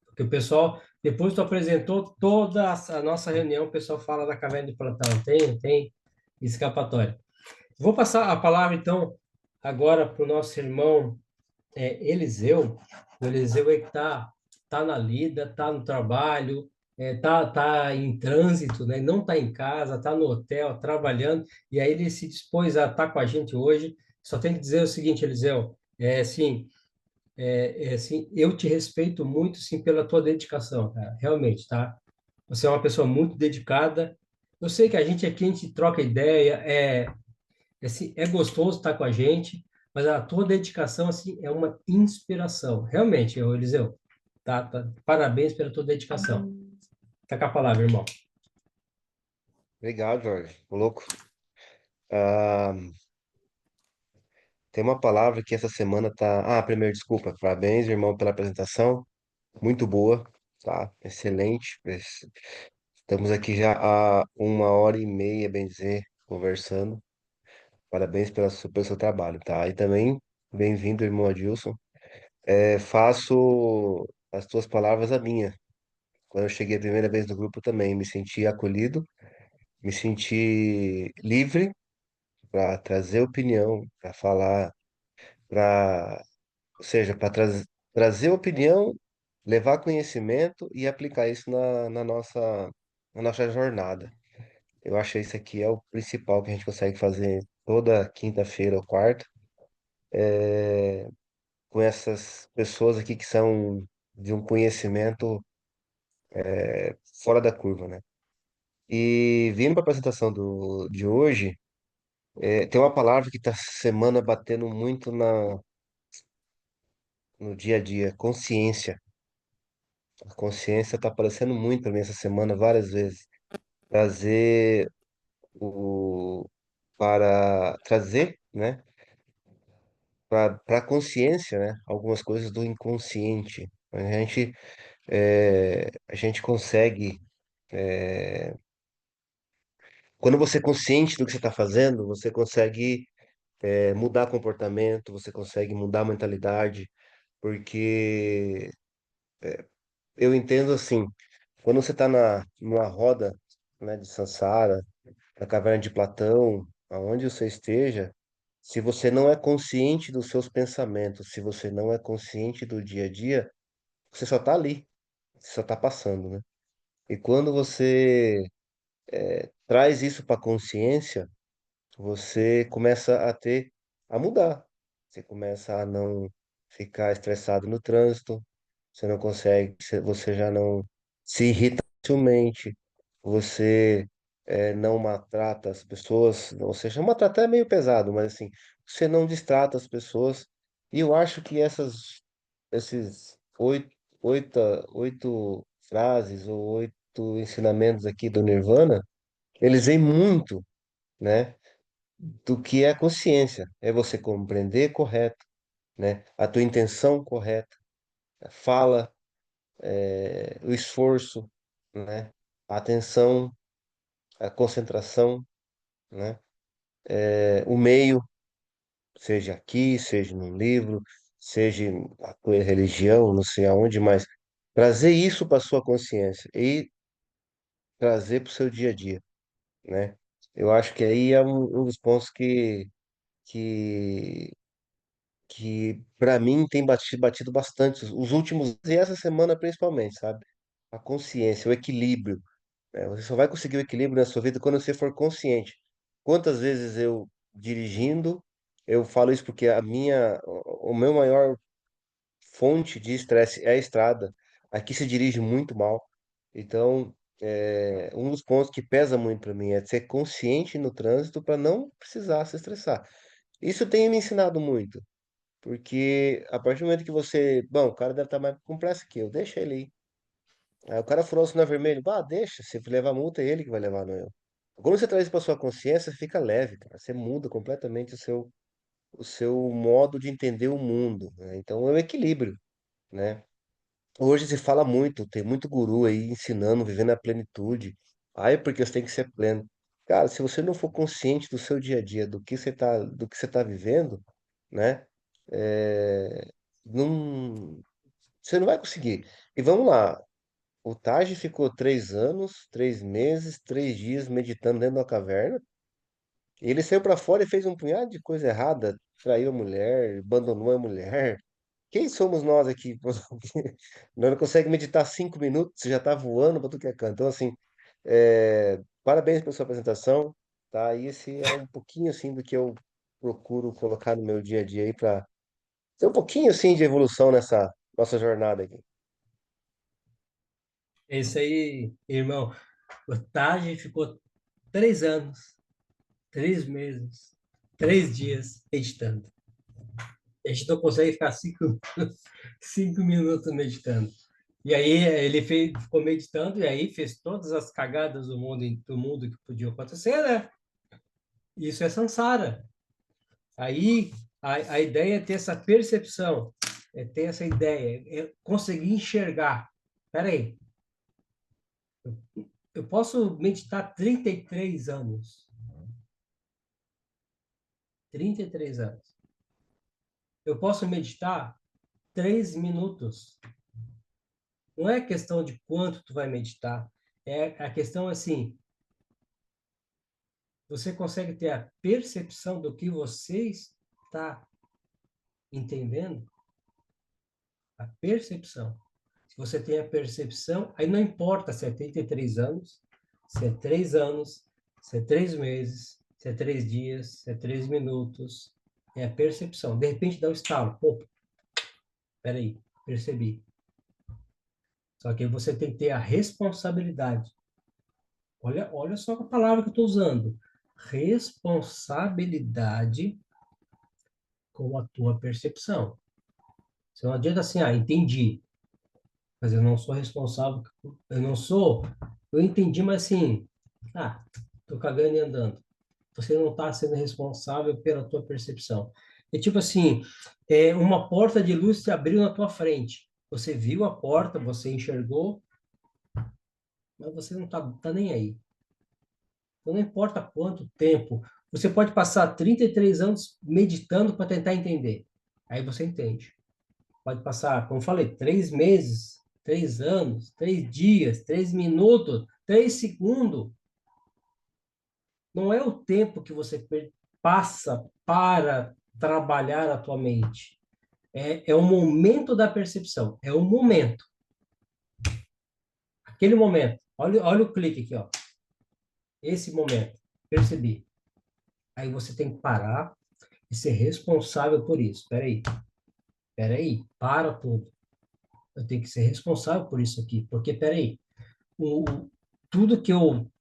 Porque o pessoal, depois tu apresentou toda a nossa reunião, o pessoal fala da Caverna de Platão, tem escapatória. Vou passar a palavra, então, agora para o nosso irmão Eliseu. O Eliseu é que tá na lida, tá no trabalho, tá em trânsito, né? Não tá em casa, tá no hotel, trabalhando, e aí ele se dispôs a estar com a gente hoje. Só tenho que dizer o seguinte, Eliseu, assim, eu te respeito muito, sim, pela tua dedicação, cara, realmente, tá? Você é uma pessoa muito dedicada. Eu sei que a gente troca ideia, assim, é gostoso estar com a gente, mas a tua dedicação, assim, é uma inspiração. Realmente, Eliseu, tá. Parabéns pela tua dedicação. Tá com a palavra, irmão. Obrigado, Jorge. Ô, louco. Ah, tem uma palavra que essa semana tá. Ah, primeiro, desculpa. Parabéns, irmão, pela apresentação. muito boa, tá? Excelente. Estamos aqui já há 1h30, bem dizer, conversando. Parabéns pelo seu trabalho, tá? E também, bem-vindo, irmão Adilson. Faço as tuas palavras a minha. Quando eu cheguei a primeira vez no grupo também, me senti acolhido, me senti livre para trazer opinião, para falar, para, ou seja, para trazer opinião, levar conhecimento e aplicar isso na nossa jornada. Eu acho que isso aqui é o principal que a gente consegue fazer toda quinta-feira ou quarta, com essas pessoas aqui que são de um conhecimento fora da curva, né? E vindo para a apresentação de hoje, tem uma palavra que está semana batendo muito no dia a dia, consciência. A consciência está aparecendo muito para mim essa semana, várias vezes. Trazer o para trazer, né, para a consciência, né, algumas coisas do inconsciente. A gente consegue, quando você é consciente do que você está fazendo, você consegue mudar comportamento, você consegue mudar a mentalidade, porque eu entendo assim, quando você está numa roda, né, de Sansara, na caverna de Platão, aonde você esteja, se você não é consciente dos seus pensamentos, se você não é consciente do dia a dia, você só está ali, você só está passando, né? E quando você traz isso para a consciência, você começa a mudar. Você começa a não ficar estressado no trânsito, você não consegue, você já não se irrita facilmente, você não maltrata as pessoas, ou seja, maltratar é meio pesado, mas assim, você não distrata as pessoas. E eu acho que esses oito, oito frases ou 8 ensinamentos aqui do Nirvana, eles vêm muito, né, do que é a consciência. É você compreender correto, né? A tua intenção correta, a fala, o esforço, né? A atenção, a concentração, né? O meio, seja aqui, seja num livro, seja a tua religião, não sei aonde, mas trazer isso para sua consciência e trazer para o seu dia a dia, né? Eu acho que aí é um dos pontos que que para mim tem batido bastante os últimos e essa semana principalmente, sabe? A consciência, o equilíbrio, né? Você só vai conseguir o equilíbrio na sua vida quando você for consciente. Quantas vezes eu dirigindo, eu falo isso porque o meu maior fonte de estresse é a estrada. Aqui se dirige muito mal. Então, um dos pontos que pesa muito para mim é ser consciente no trânsito para não precisar se estressar. Isso tem me ensinado muito. Porque a partir do momento que você. Bom, o cara deve estar mais com pressa que eu, deixa ele aí. Aí o cara furou o sinal vermelho, deixa, se levar multa é ele que vai levar, não eu. Quando você traz isso para sua consciência, fica leve, cara. Você muda completamente o seu modo de entender o mundo, né? Então é o equilíbrio, né? Hoje se fala muito, tem muito guru aí ensinando, vivendo a plenitude. Ai, porque você tem que ser pleno. Cara, se você não for consciente do seu dia a dia, do que você tá vivendo, né? É, não, você não vai conseguir. E vamos lá. O Taj ficou 3 anos, 3 meses, 3 dias meditando dentro da caverna. E ele saiu para fora e fez um punhado de coisa errada, traiu a mulher, abandonou a mulher. Quem somos nós aqui? Não consegue meditar 5 minutos, você já está voando para tudo que é canto. Então, assim, parabéns pela sua apresentação, tá? E esse é um pouquinho, assim, do que eu procuro colocar no meu dia a dia aí para ter um pouquinho, assim, de evolução nessa nossa jornada aqui. É isso aí, irmão. O Taj ficou 3 anos, 3 meses, 3 dias meditando. A gente não consegue ficar 5 minutos meditando. E aí ficou meditando e aí fez todas as cagadas do mundo que podiam acontecer, né? Isso é samsara. Aí a ideia é ter essa percepção. é ter essa ideia, é conseguir enxergar. Espera aí, eu posso meditar 33 anos. 33 anos. Eu posso meditar 3 minutos. Não é questão de quanto tu vai meditar. É a questão assim, você consegue ter a percepção do que você está entendendo? A percepção. Se você tem a percepção, aí não importa se é 33 anos, se é 3 anos, se é 3 meses, se é 3 dias, se é 3 minutos. É a percepção. De repente dá um estalo. Pô, peraí, percebi. Só que você tem que ter a responsabilidade. Olha só a palavra que eu estou usando. Responsabilidade com a tua percepção. Você não adianta assim, entendi, mas eu não sou responsável, eu não sou, eu entendi, mas assim, tô cagando e andando. Você não está sendo responsável pela tua percepção. É tipo assim, uma porta de luz se abriu na tua frente. Você viu a porta, você enxergou, mas você não tá nem aí. Então, não importa quanto tempo, você pode passar 33 anos meditando para tentar entender. Aí você entende. Pode passar, como eu falei, 3 meses, 3 anos, 3 dias, 3 minutos, 3 segundos. Não é o tempo que você passa para trabalhar a tua mente. É o momento da percepção. É o momento. Aquele momento. Olha o clique aqui, ó. Esse momento. Percebi. Aí você tem que parar e ser responsável por isso. Peraí, para tudo. Eu tenho que ser responsável por isso aqui, porque, peraí, tudo que eu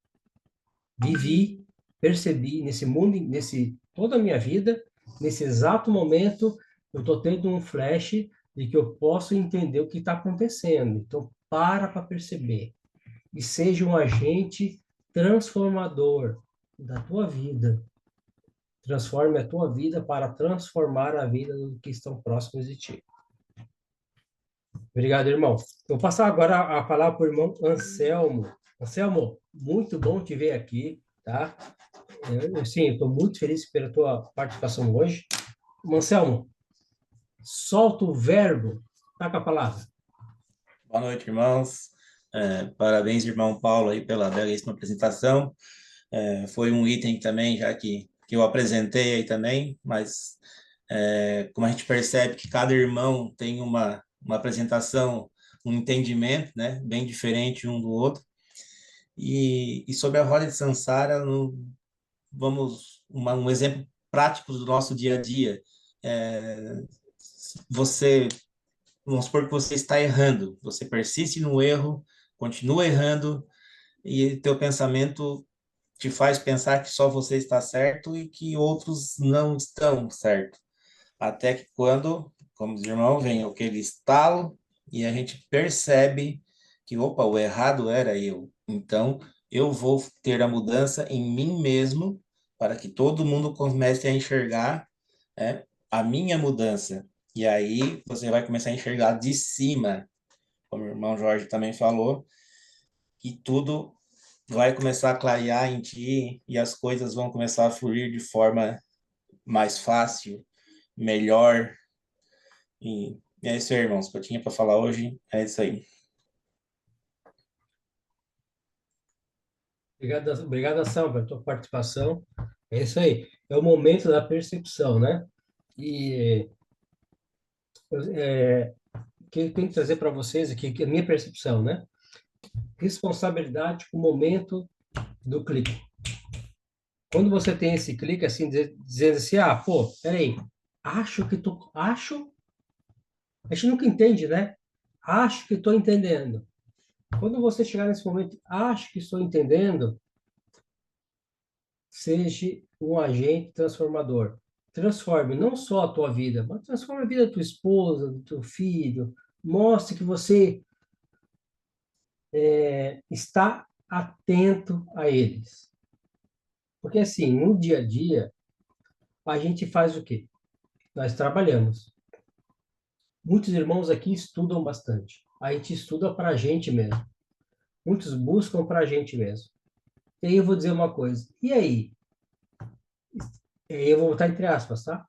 vivi, percebi nesse mundo, toda a minha vida, nesse exato momento, eu estou tendo um flash de que eu posso entender o que está acontecendo. Então, para perceber. E seja um agente transformador da tua vida. Transforme a tua vida para transformar a vida dos que estão próximos de ti. Obrigado, irmão. Vou passar agora a palavra para o irmão Anselmo. Anselmo, muito bom te ver aqui, tá? Sim, eu estou muito feliz pela tua participação hoje. Anselmo, solta o verbo, tá com a palavra. Boa noite, irmãos. Parabéns, irmão Paulo, aí pela belíssima apresentação. Foi um item também, já que eu apresentei aí também, mas como a gente percebe que cada irmão tem uma apresentação, um entendimento, né, bem diferente um do outro. E sobre a roda de Sansara, um exemplo prático do nosso dia a dia. Você Vamos supor que você está errando, você persiste no erro, continua errando, e teu pensamento te faz pensar que só você está certo e que outros não estão certo. Até que quando, como os irmãos, vem aquele estalo e a gente percebe que, opa, o errado era eu. Então, eu vou ter a mudança em mim mesmo para que todo mundo comece a enxergar, a minha mudança. E aí você vai começar a enxergar de cima, como o irmão Jorge também falou, que tudo vai começar a clarear em ti e as coisas vão começar a fluir de forma mais fácil, melhor. E é isso aí, irmãos, que eu tinha para falar hoje. É isso aí. Obrigado, Anselmo, pela tua participação. É isso aí. É o momento da percepção, né? E que eu tenho que trazer para vocês aqui, que é a minha percepção, né? Responsabilidade com o momento do clique. Quando você tem esse clique, assim, dizendo assim, pô, peraí, acho, a gente nunca entende, né? Acho que estou entendendo. Quando você chegar nesse momento, acho que estou entendendo, seja um agente transformador. Transforme não só a tua vida, mas transforme a vida da tua esposa, do teu filho. Mostre que você está atento a eles. Porque, assim, no dia a dia, a gente faz o quê? Nós trabalhamos. Muitos irmãos aqui estudam bastante. A gente estuda para a gente mesmo. Muitos buscam para a gente mesmo. E aí eu vou dizer uma coisa. E aí? Eu vou botar entre aspas, tá?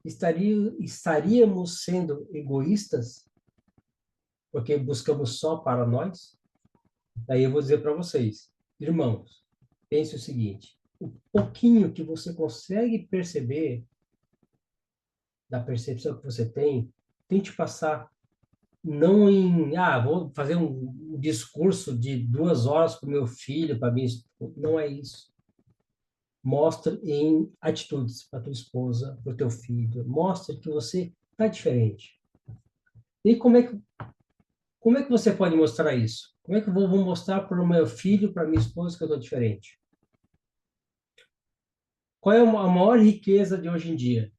Estaríamos sendo egoístas porque buscamos só para nós? Aí eu vou dizer para vocês, irmãos, pense o seguinte: o pouquinho que você consegue perceber da percepção que você tem, tente passar não em, vou fazer um discurso de 2 horas para o meu filho, para minha esposa. Não é isso. Mostre em atitudes para tua esposa, para o teu filho. Mostre que você está diferente. E como é que você pode mostrar isso? Como é que eu vou mostrar para o meu filho, para minha esposa que eu estou diferente? Qual é a maior riqueza de hoje em dia?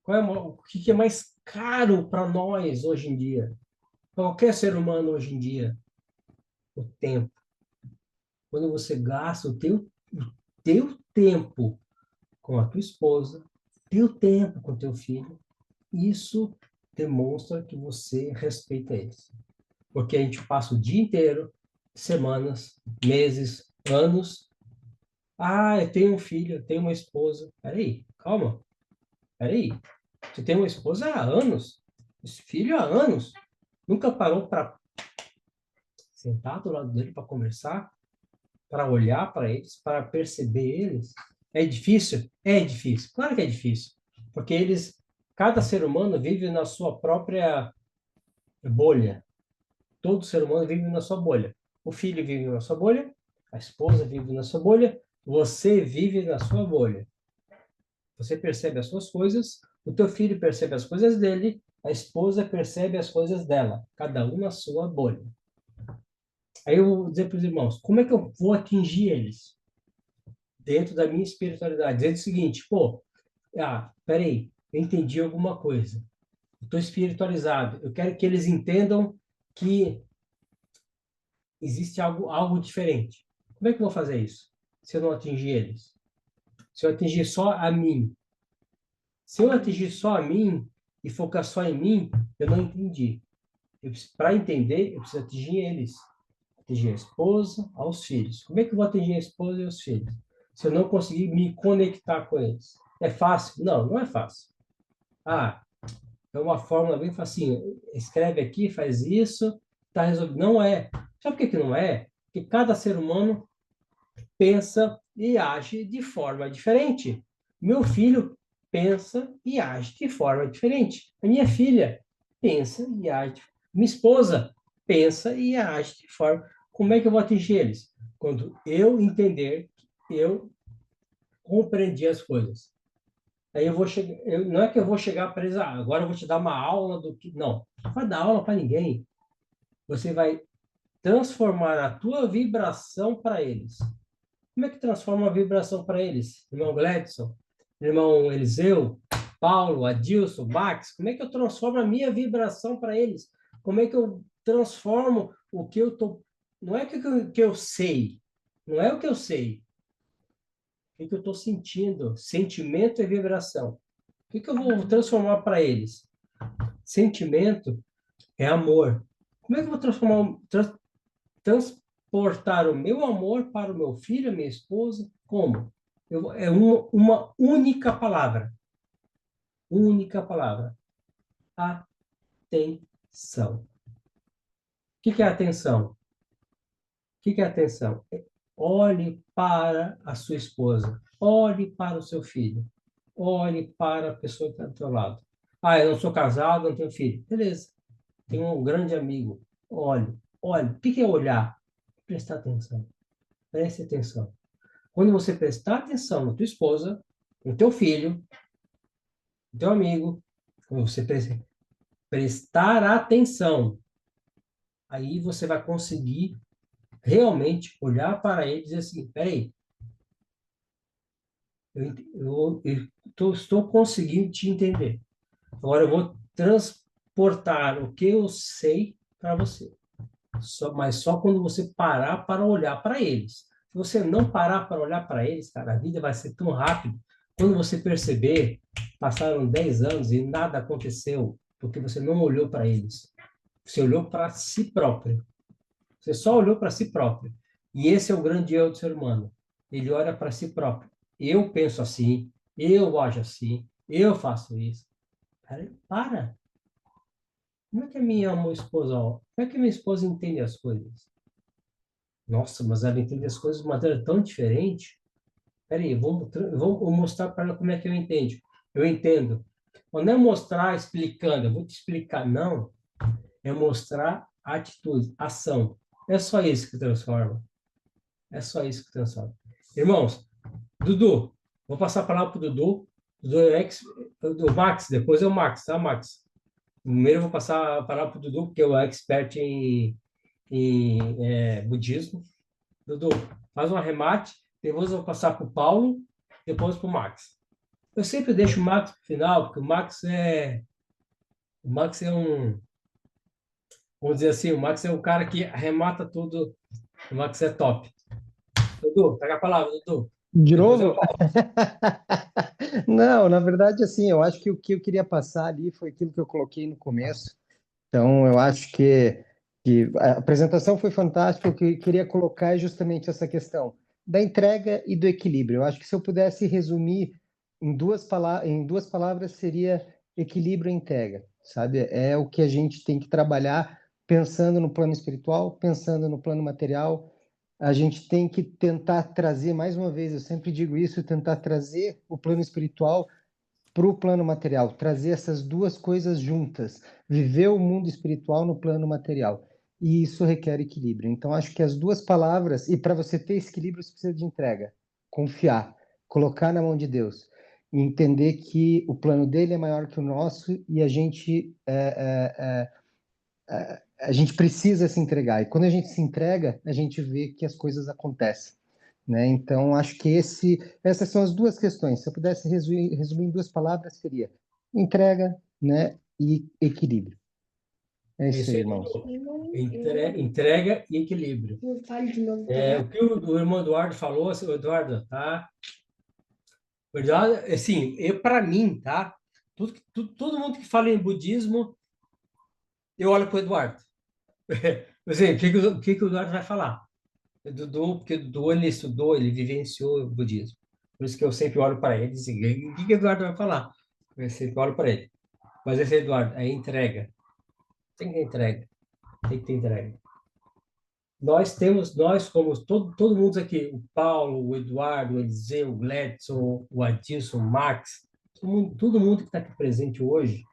O que é mais caro para nós hoje em dia? Para qualquer ser humano hoje em dia? O tempo. Quando você gasta o teu tempo com a tua esposa, teu tempo com teu filho, isso demonstra que você respeita eles. Porque a gente passa o dia inteiro, semanas, meses, anos. Eu tenho um filho, eu tenho uma esposa. Peraí, calma. Peraí. Você tem uma esposa há anos, esse filho há anos. Nunca parou para sentar do lado dele para conversar, para olhar para eles, para perceber eles? É difícil? É difícil. Claro que é difícil. Porque cada ser humano vive na sua própria bolha. Todo ser humano vive na sua bolha. O filho vive na sua bolha, a esposa vive na sua bolha, você vive na sua bolha. Você percebe as suas coisas, o teu filho percebe as coisas dele, a esposa percebe as coisas dela, cada um na sua bolha. Aí eu vou dizer para os irmãos, como é que eu vou atingir eles? Dentro da minha espiritualidade, dizendo o seguinte, peraí, eu entendi alguma coisa. Estou espiritualizado. Eu quero que eles entendam que existe algo diferente. Como é que eu vou fazer isso? Se eu não atingir eles? Se eu atingir só a mim? Se eu atingir só a mim e focar só em mim, eu não entendi. Para entender, eu preciso atingir eles. Atingir a esposa, aos filhos. Como é que eu vou atingir a esposa e os filhos? Se eu não conseguir me conectar com eles. É fácil? Não, não é fácil. É uma fórmula bem facinho. Escreve aqui, faz isso, está resolvido. Não é. Sabe por que não é? Porque cada ser humano pensa e age de forma diferente. Meu filho pensa e age de forma diferente. A minha filha pensa e age. Minha esposa pensa e age de forma. Como é que eu vou atingir eles? Quando eu entender que eu compreendi as coisas. Aí eu vou chegar, não é que eu vou chegar para eles, agora eu vou te dar uma aula do que. Não, não vai dar aula para ninguém. Você vai transformar a tua vibração para eles. Como é que transforma a vibração para eles? Irmão Gladson, irmão Eliseu, Paulo, Adilson, Max, como é que eu transformo a minha vibração para eles? Como é que eu transformo o que eu tô. Não é que eu sei, não é o que eu sei. O que eu estou sentindo? Sentimento e vibração. O que eu vou transformar para eles? Sentimento é amor. Como é que eu vou transportar o meu amor para o meu filho, a minha esposa? Como? É uma única palavra. Única palavra. Atenção. O que é atenção? O que é atenção? Olhe para a sua esposa. Olhe para o seu filho. Olhe para a pessoa que está do seu lado. Eu não sou casado, não tenho filho. Beleza. Tenho um grande amigo. Olhe. O que é olhar? Prestar atenção. Preste atenção. Quando você prestar atenção na tua esposa, no teu filho, no teu amigo, quando você prestar atenção, aí você vai conseguir realmente olhar para ele e dizer assim, peraí, eu estou conseguindo te entender. Agora eu vou transportar o que eu sei para você. Mas só quando você parar para olhar para eles. Se você não parar para olhar para eles, cara, a vida vai ser tão rápido. Quando você perceber, passaram 10 anos e nada aconteceu. porque você não olhou para eles. Você olhou para si próprio. Você só olhou para si próprio. E esse é o grande erro do ser humano. Ele olha para si próprio. Eu penso assim, eu ajo assim, eu faço isso. Cara, para! Como é que a minha esposa, ó, como é que a minha esposa entende as coisas? Nossa, mas ela entende as coisas de maneira tão diferente. Peraí, eu vou mostrar para ela como é que eu entendo. Eu entendo. Não é mostrar explicando, eu vou te explicar. Não, é mostrar atitude, ação. É só isso que transforma. É só isso que transforma. Irmãos, Dudu, vou passar a palavra para o Dudu. Dudu é do Max, depois é o Max, tá, Max? Primeiro eu vou passar a palavra para o Dudu, porque é o expert em budismo. Dudu, faz um arremate, depois eu vou passar para o Paulo, depois para o Max. Eu sempre deixo o Max para o final, porque o Max é vamos dizer assim, o Max é o cara que arremata tudo, o Max é top. Dudu, pega a palavra, Dudu. De Depois novo? Não, na verdade, assim, eu acho que o que eu queria passar ali foi aquilo que eu coloquei no começo. Então, eu acho que a apresentação foi fantástica. O que eu queria colocar é justamente essa questão da entrega e do equilíbrio. Eu acho que se eu pudesse resumir em duas palavras, seria equilíbrio e entrega, sabe? É o que a gente tem que trabalhar pensando no plano espiritual, pensando no plano material. A gente tem que tentar trazer, mais uma vez, eu sempre digo isso, tentar trazer o plano espiritual para o plano material, trazer essas duas coisas juntas, viver o mundo espiritual no plano material. E isso requer equilíbrio. Então, acho que as duas palavras, e para você ter esse equilíbrio, você precisa de entrega, confiar, colocar na mão de Deus, e entender que o plano dele é maior que o nosso e a gente precisa se entregar. E quando a gente se entrega, a gente vê que as coisas acontecem. Né? Então, acho que essas são as duas questões. Se eu pudesse resumir em duas palavras, seria entrega, né, e equilíbrio. É é isso isso aí, aí, irmãos. Dudu. Entrega e equilíbrio. Não fale de novo, O que o irmão Eduardo falou, assim, Eduardo, tá? O Eduardo, assim, para mim, tá? Todo mundo que fala em budismo, eu olho para o Eduardo. Assim, o que o Eduardo vai falar? Dudu, porque o Dudu ele estudou, ele vivenciou o budismo. Por isso que eu sempre olho para ele e digo, o que o Eduardo vai falar? Eu sempre olho para ele. Mas esse Eduardo, é entrega. Tem que ter entrega. Tem que ter entrega. Nós como todo mundo aqui, o Paulo, o Eduardo, o Eliseu, o Gledson, o Adilson, o Max, todo mundo que está aqui presente hoje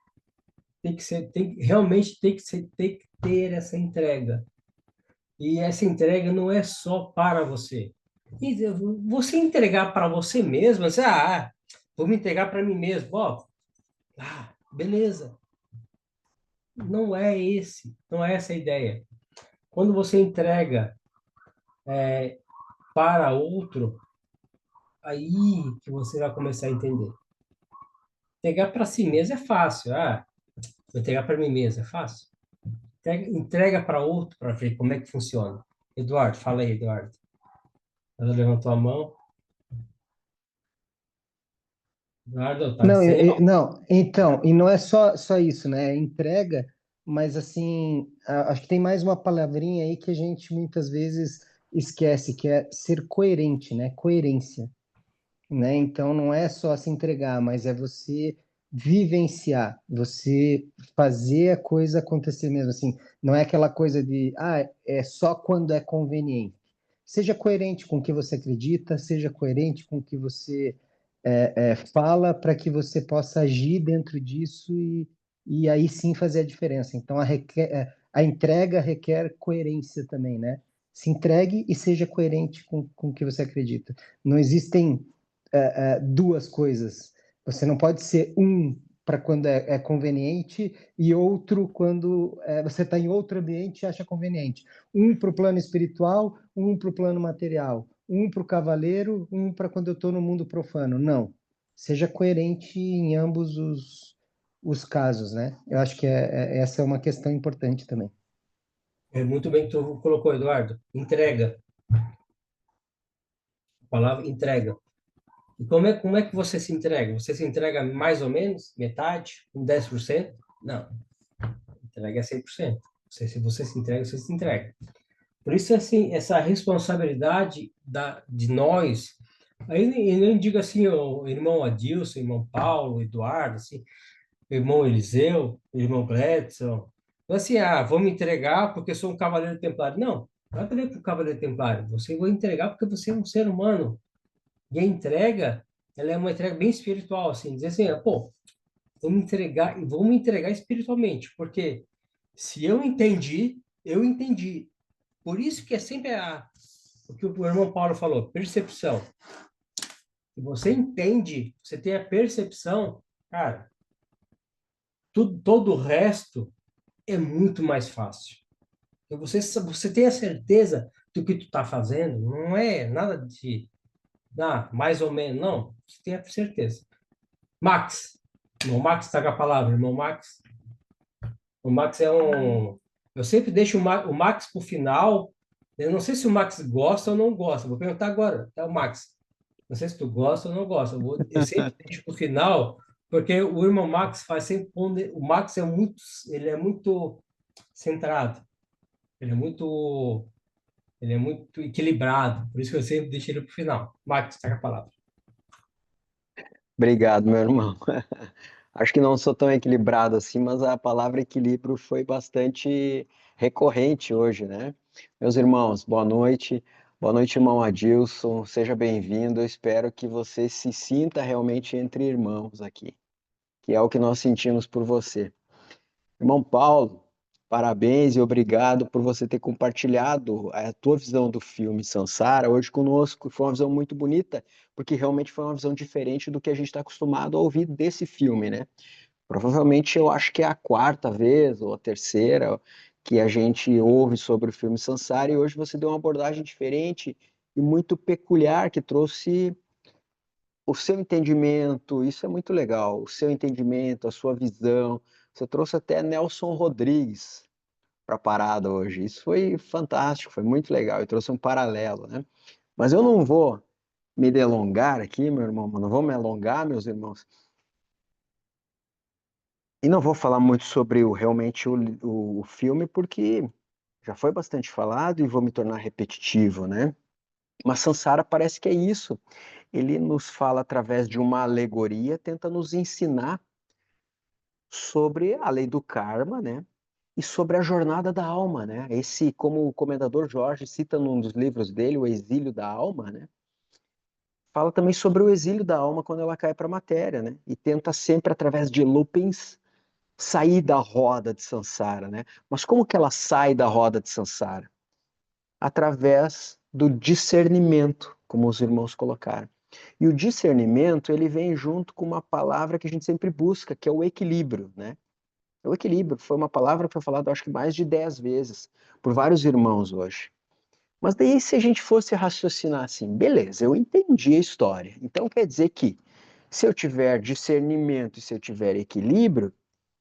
realmente tem que ter essa entrega. E essa entrega não é só para você. E você entregar para você mesmo, você, vou me entregar para mim mesmo, ó, beleza. Não é essa a ideia. Quando você entrega para outro, aí que você vai começar a entender. Entregar para si mesmo é fácil. Vou entregar para mim mesmo é fácil. Entrega para outro para ver como é que funciona. Eduardo, fala aí, Eduardo. Ela levantou a mão. Eduardo, tá Não, sem. não, então, e não é só isso, né? É entrega, mas assim, acho que tem mais uma palavrinha aí que a gente muitas vezes esquece, que é ser coerente, né? Coerência. Né? Então não é só se entregar, mas é você vivenciar, você fazer a coisa acontecer mesmo assim. Não é aquela coisa de é só quando é conveniente. Seja coerente com o que você acredita, seja coerente com o que você fala para que você possa agir dentro disso e aí sim fazer a diferença. Então a entrega requer coerência também, né? Se entregue e seja coerente com o que você acredita. Não existem duas coisas. Você não pode ser para quando é conveniente e outro quando você está em outro ambiente e acha conveniente. Um para o plano espiritual, um para o plano material. Um para o cavaleiro, um para quando eu estou no mundo profano. Não. Seja coerente em ambos os casos, né? Eu acho que essa é uma questão importante também. É muito bem que tu colocou, Eduardo. Entrega. A palavra entrega. E como é que você se entrega? Você se entrega mais ou menos, metade, 10%? Não, entrega é 100%. Se você se entrega, você se entrega. Por isso, assim, essa responsabilidade de nós, aí eu nem digo assim, o irmão Adilson, o irmão Paulo, o Eduardo, assim, o irmão Eliseu, o irmão Gledson, não é assim, vou me entregar porque eu sou um cavaleiro templário. Não, não é para o cavaleiro templário, você vai entregar porque você é um ser humano. E a entrega, ela é uma entrega bem espiritual, assim, dizer assim, pô, vou me entregar espiritualmente, porque se eu entendi, eu entendi. Por isso que é sempre o que o irmão Paulo falou, percepção. Se você entende, você tem a percepção, cara, todo o resto é muito mais fácil. E você tem a certeza do que tu está fazendo, não é nada de, mais ou menos, não. Você tem a certeza. Max, irmão Max está com a palavra, irmão Max. O Max é um. Eu sempre deixo o Max para o final. Eu não sei se o Max gosta ou não gosta. Vou perguntar agora, tá, o Max? Não sei se tu gosta ou não gosta. Eu sempre deixo para o final, porque o irmão Max faz sempre. O Max ele é muito centrado. Ele é muito, ele é muito equilibrado. Por isso que eu sempre deixo ele para o final. Max, está com a palavra. Obrigado, meu irmão. Acho que não sou tão equilibrado assim, mas a palavra equilíbrio foi bastante recorrente hoje, né? Meus irmãos, boa noite. Boa noite, irmão Adilson. Seja bem-vindo. Eu espero que você se sinta realmente entre irmãos aqui, que é o que nós sentimos por você. Irmão Paulo, parabéns e obrigado por você ter compartilhado a tua visão do filme Sansara hoje conosco. Foi uma visão muito bonita, porque realmente foi uma visão diferente do que a gente está acostumado a ouvir desse filme, né? Provavelmente eu acho que é a quarta vez ou a terceira que a gente ouve sobre o filme Sansara e hoje você deu uma abordagem diferente e muito peculiar que trouxe o seu entendimento, isso é muito legal, o seu entendimento, a sua visão. Você trouxe até Nelson Rodrigues para a parada hoje. Isso foi fantástico, foi muito legal e trouxe um paralelo, né? Mas eu não vou me delongar aqui, meu irmão, não vou me alongar, meus irmãos. E não vou falar muito sobre realmente o filme, porque já foi bastante falado e vou me tornar repetitivo, né? Mas Sansara parece que é isso. Ele nos fala através de uma alegoria, tenta nos ensinar sobre a lei do karma, né? E sobre a jornada da alma, né? Esse, como o Comendador Jorge cita num dos livros dele, O Exílio da Alma, né? Fala também sobre o exílio da alma quando ela cai para a matéria, né? E tenta sempre, através de loopings, sair da roda de Sansara, né? Mas como que ela sai da roda de Sansara? Através do discernimento, como os irmãos colocaram. E o discernimento, ele vem junto com uma palavra que a gente sempre busca, que é o equilíbrio, né? O equilíbrio foi uma palavra que foi falada, acho que mais de 10 vezes, por vários irmãos hoje. Mas daí, se a gente fosse raciocinar assim, beleza, eu entendi a história. Então quer dizer que se eu tiver discernimento e se eu tiver equilíbrio,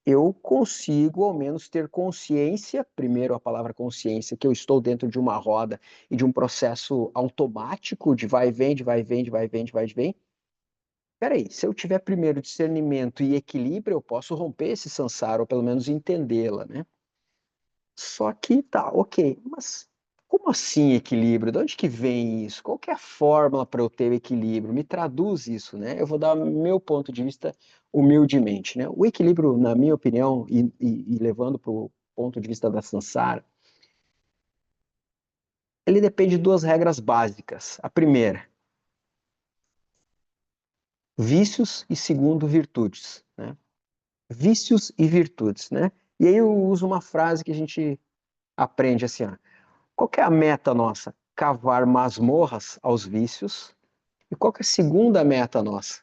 eu consigo ao menos ter consciência, primeiro a palavra consciência, que eu estou dentro de uma roda e de um processo automático de vai e vem, de vai e vem, de vai e vem, de vai e vem. Peraí, se eu tiver primeiro discernimento e equilíbrio, eu posso romper esse samsara, ou pelo menos entendê-la, né? Só que tá, ok, mas como assim equilíbrio? De onde que vem isso? Qual que é a fórmula para eu ter equilíbrio? Me traduz isso, né? Eu vou dar meu ponto de vista humildemente, né? O equilíbrio, na minha opinião, e levando para o ponto de vista da Sansara, ele depende de duas regras básicas. A primeira, vícios e segundo, virtudes, né? Vícios e virtudes, né? E aí eu uso uma frase que a gente aprende assim, ó. Qual que é a meta nossa? Cavar masmorras aos vícios. E qual que é a segunda meta nossa?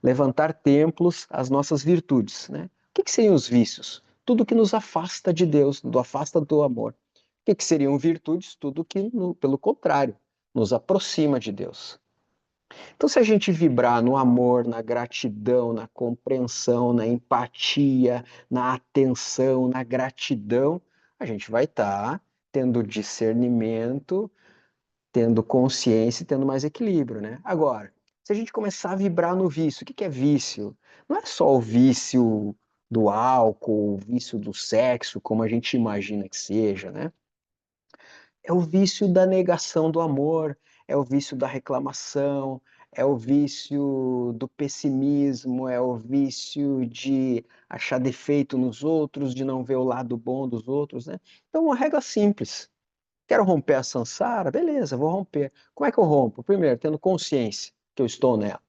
Levantar templos às nossas virtudes, né? O que seriam os vícios? Tudo que nos afasta de Deus, afasta do amor. O que seriam virtudes? Tudo que, pelo contrário, nos aproxima de Deus. Então, se a gente vibrar no amor, na gratidão, na compreensão, na empatia, na atenção, na gratidão, a gente vai estar tendo discernimento, tendo consciência e tendo mais equilíbrio, né? Agora, se a gente começar a vibrar no vício, o que é vício? Não é só o vício do álcool, o vício do sexo, como a gente imagina que seja, né? É o vício da negação do amor, é o vício da reclamação, é o vício do pessimismo, é o vício de achar defeito nos outros, de não ver o lado bom dos outros, né? Então, uma regra simples. Quero romper a samsara? Beleza, vou romper. Como é que eu rompo? Primeiro, tendo consciência que eu estou nela.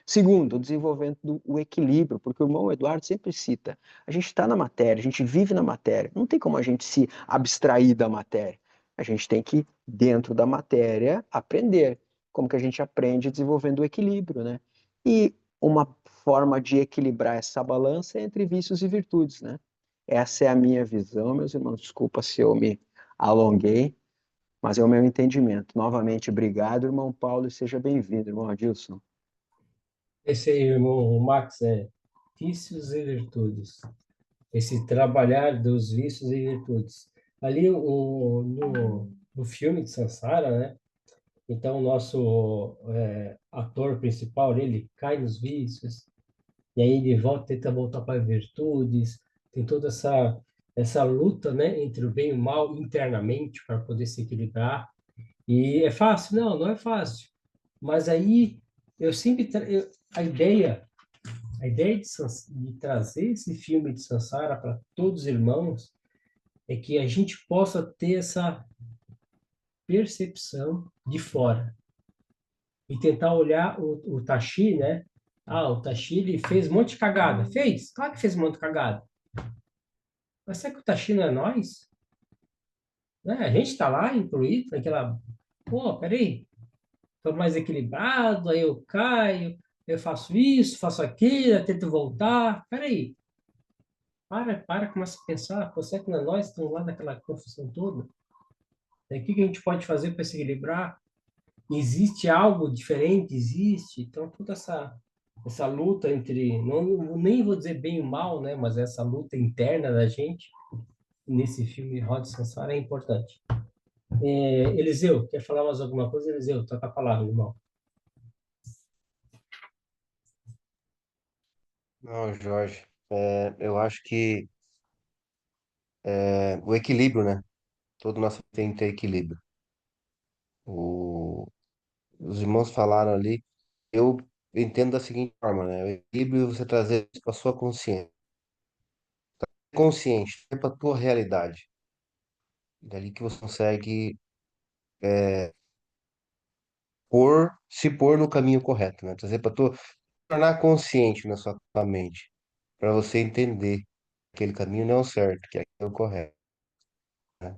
Segundo, desenvolvendo o equilíbrio, porque o irmão Eduardo sempre cita, a gente está na matéria, a gente vive na matéria, não tem como a gente se abstrair da matéria. A gente tem que, dentro da matéria, aprender. Como que a gente aprende desenvolvendo o equilíbrio, né? E uma forma de equilibrar essa balança é entre vícios e virtudes, né? Essa é a minha visão, meus irmãos. Desculpa se eu me alonguei, mas é o meu entendimento. Novamente, obrigado, irmão Paulo, e seja bem-vindo, irmão Adilson. Esse aí, irmão Max, é vícios e virtudes. Esse trabalhar dos vícios e virtudes. Ali no filme de Sansara, né? Então, o nosso ator principal, ele cai nos vícios, e aí ele volta, tenta voltar para as virtudes, tem toda essa luta, né, entre o bem e o mal internamente para poder se equilibrar. E é fácil? Não, não é fácil. Mas aí eu sempre a ideia de trazer esse filme de Sansara para todos os irmãos é que a gente possa ter essa percepção de fora e tentar olhar o Tashi, né? Ah, o Tashi, ele fez um monte de cagada. Fez? Claro que fez um monte de cagada. Mas será que o Tashi não é nós? Né? A gente está lá incluído naquela... Pô, peraí. Estou mais equilibrado, aí eu caio, eu faço isso, faço aquilo, eu tento voltar. Peraí. Começa a pensar. Pô, será que não é nós que estamos lá naquela confusão toda? O que a gente pode fazer para se equilibrar? Existe algo diferente? Existe. Então, toda essa luta entre, não, nem vou dizer bem e mal, né? Mas essa luta interna da gente, nesse filme Rod Sansara, é importante. Eliseu, quer falar mais alguma coisa? Eliseu, toca a palavra, irmão. Não, Jorge, eu acho que o equilíbrio, né? Todo nosso tem que ter equilíbrio. Os irmãos falaram ali, eu entendo da seguinte forma, né? O equilíbrio é você trazer isso para a sua consciência. Consciente, para a tua realidade. Dali que você consegue se pôr no caminho correto, né? Trazer para tu tornar consciente na sua mente, para você entender que aquele caminho não é o certo, que é o correto, né?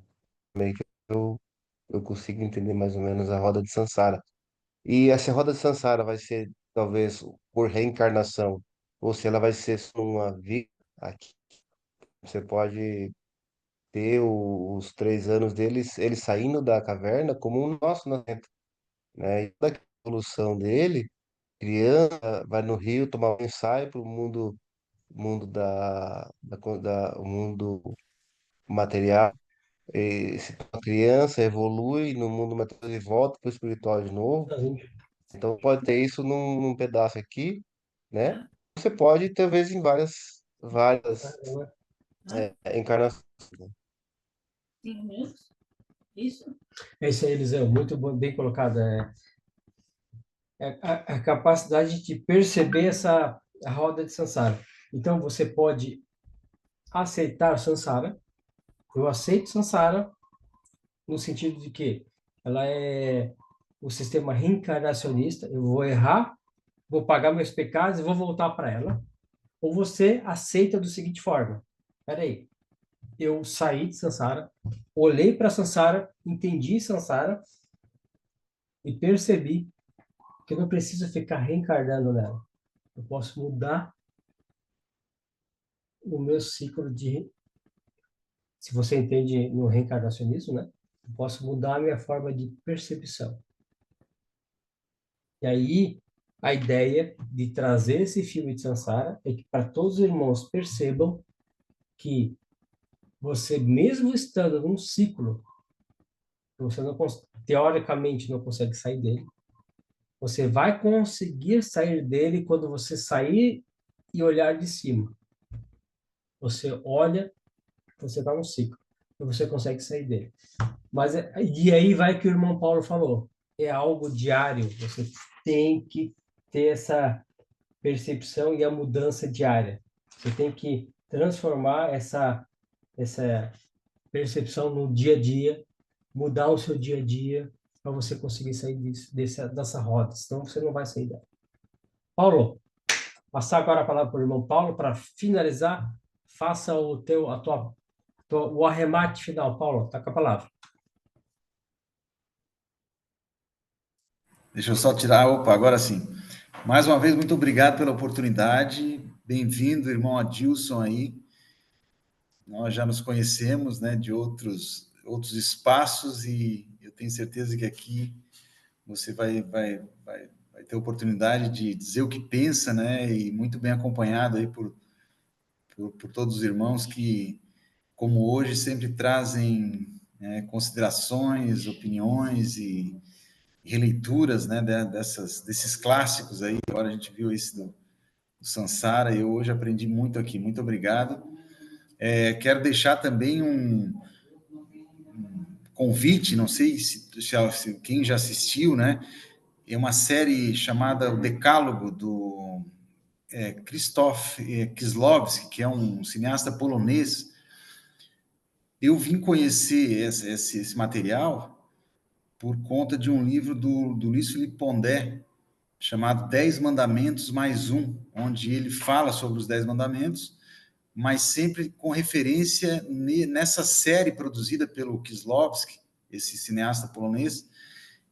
Meio que eu consigo entender mais ou menos a roda de Sansara. E essa roda de Sansara vai ser talvez por reencarnação, ou se ela vai ser uma vida aqui. Você pode ter os 3 anos deles, ele saindo da caverna como um nosso nascimento, né? E toda a evolução dele, criança, vai no rio tomar um ensaio para o mundo o mundo material. E se a criança evolui no mundo material e volta para o espiritual de novo, então pode ter isso num pedaço aqui, né? Você pode ter vezes em várias encarnações. Né? Isso. É isso aí, Eliseu, muito bem colocado. A capacidade de perceber a roda de Sansara. Então, você pode aceitar Sansara. Eu aceito Sansara no sentido de que ela é o sistema reencarnacionista. Eu vou errar, vou pagar meus pecados e vou voltar para ela. Ou você aceita da seguinte forma: peraí, eu saí de Sansara, olhei para Sansara, entendi Sansara e percebi que eu não preciso ficar reencarnando nela. Eu posso mudar o meu ciclo de... Se você entende no reencarnacionismo, né? Eu posso mudar a minha forma de percepção. E aí, a ideia de trazer esse filme de Sansara é que para todos os irmãos percebam que você, mesmo estando num ciclo, você não, teoricamente não consegue sair dele, você vai conseguir sair dele quando você sair e olhar de cima. Você olha, você está num ciclo, e você consegue sair dele. Mas e aí vai que o irmão Paulo falou, é algo diário, você tem que ter essa percepção e a mudança diária. Você tem que transformar essa percepção no dia a dia, mudar o seu dia a dia para você conseguir sair dessa roda, senão você não vai sair dela. Paulo, passar agora a palavra para o irmão Paulo para finalizar. Faça o arremate final. Paulo, está com a palavra. Deixa eu só tirar. Opa, agora sim. Mais uma vez, muito obrigado pela oportunidade. Bem-vindo, irmão Adilson aí. Nós já nos conhecemos, né, de outros espaços e eu tenho certeza que aqui você vai ter a oportunidade de dizer o que pensa, né, e muito bem acompanhado aí por todos os irmãos que, como hoje, sempre trazem considerações, opiniões e releituras, né, desses clássicos aí. Agora a gente viu esse do Sansara e eu hoje aprendi muito aqui. Muito obrigado. Quero deixar também um convite, não sei se quem já assistiu, né? É uma série chamada O Decálogo, do Krzysztof Kieslowski, que é um cineasta polonês. Eu vim conhecer esse material por conta de um livro do Luiz Felipe Pondé, chamado 10 Mandamentos mais um, onde ele fala sobre os 10 mandamentos, mas sempre com referência nessa série produzida pelo Kieslowski, esse cineasta polonês,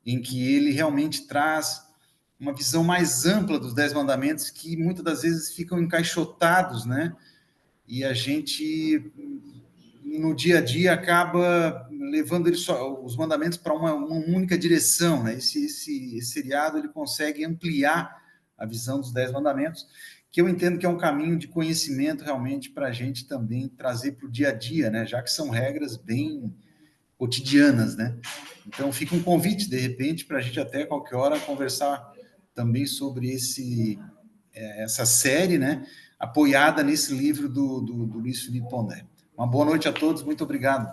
em que ele realmente traz uma visão mais ampla dos 10 mandamentos, que muitas das vezes ficam encaixotados, né? E a gente, no dia a dia, acaba levando os mandamentos para uma única direção, né? Esse seriado, ele consegue ampliar a visão dos 10 mandamentos, que eu entendo que é um caminho de conhecimento realmente para a gente também trazer para o dia a dia, né? Já que são regras bem cotidianas, né? Então fica um convite, de repente, para a gente até qualquer hora conversar também sobre essa série, né? Apoiada nesse livro do Luiz Felipe Pondé. Uma boa noite a todos, muito obrigado.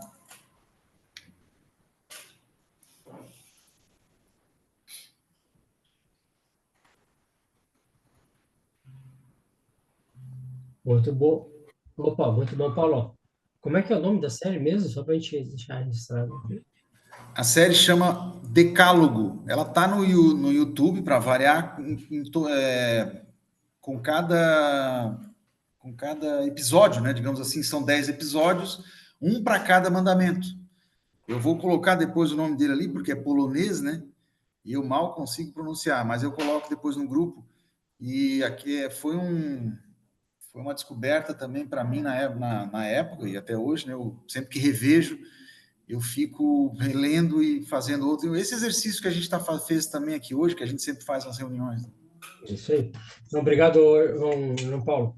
Muito bom. Opa, muito bom, Paulo. Como é que é o nome da série mesmo? Só para a gente deixar registrado aqui. A série chama Decálogo. Ela está no YouTube, para variar, com cada episódio, né? Digamos assim, são 10 episódios, um para cada mandamento. Eu vou colocar depois o nome dele ali, porque é polonês, né? E eu mal consigo pronunciar, mas eu coloco depois no grupo. E aqui foi uma descoberta também para mim na época, e até hoje, né? Eu sempre que revejo, eu fico relendo e fazendo outro. Esse exercício que a gente fez também aqui hoje, que a gente sempre faz nas reuniões. Isso aí. Então, obrigado, irmão Paulo.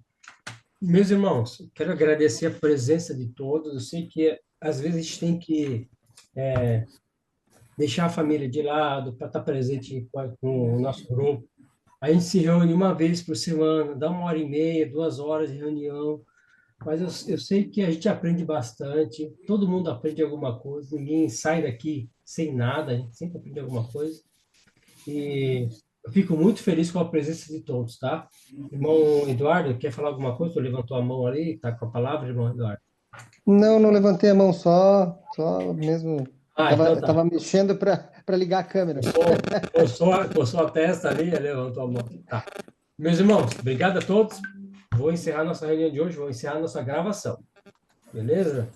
Meus irmãos, quero agradecer a presença de todos. Eu sei que, às vezes, a gente tem que deixar a família de lado para estar presente com o nosso grupo. A gente se reúne uma vez por semana, dá 1h30, 2 horas de reunião. Mas eu sei que a gente aprende bastante, todo mundo aprende alguma coisa, ninguém sai daqui sem nada, a gente sempre aprende alguma coisa. E eu fico muito feliz com a presença de todos, tá? Irmão Eduardo, quer falar alguma coisa? Tu levantou a mão ali, tá com a palavra, irmão Eduardo? Não levantei a mão, só mesmo. Então tá. Tava mexendo para ligar a câmera. Coçou a testa ali, levantou a mão. Tá. Meus irmãos, obrigado a todos. Vou encerrar nossa reunião de hoje, vou encerrar nossa gravação. Beleza?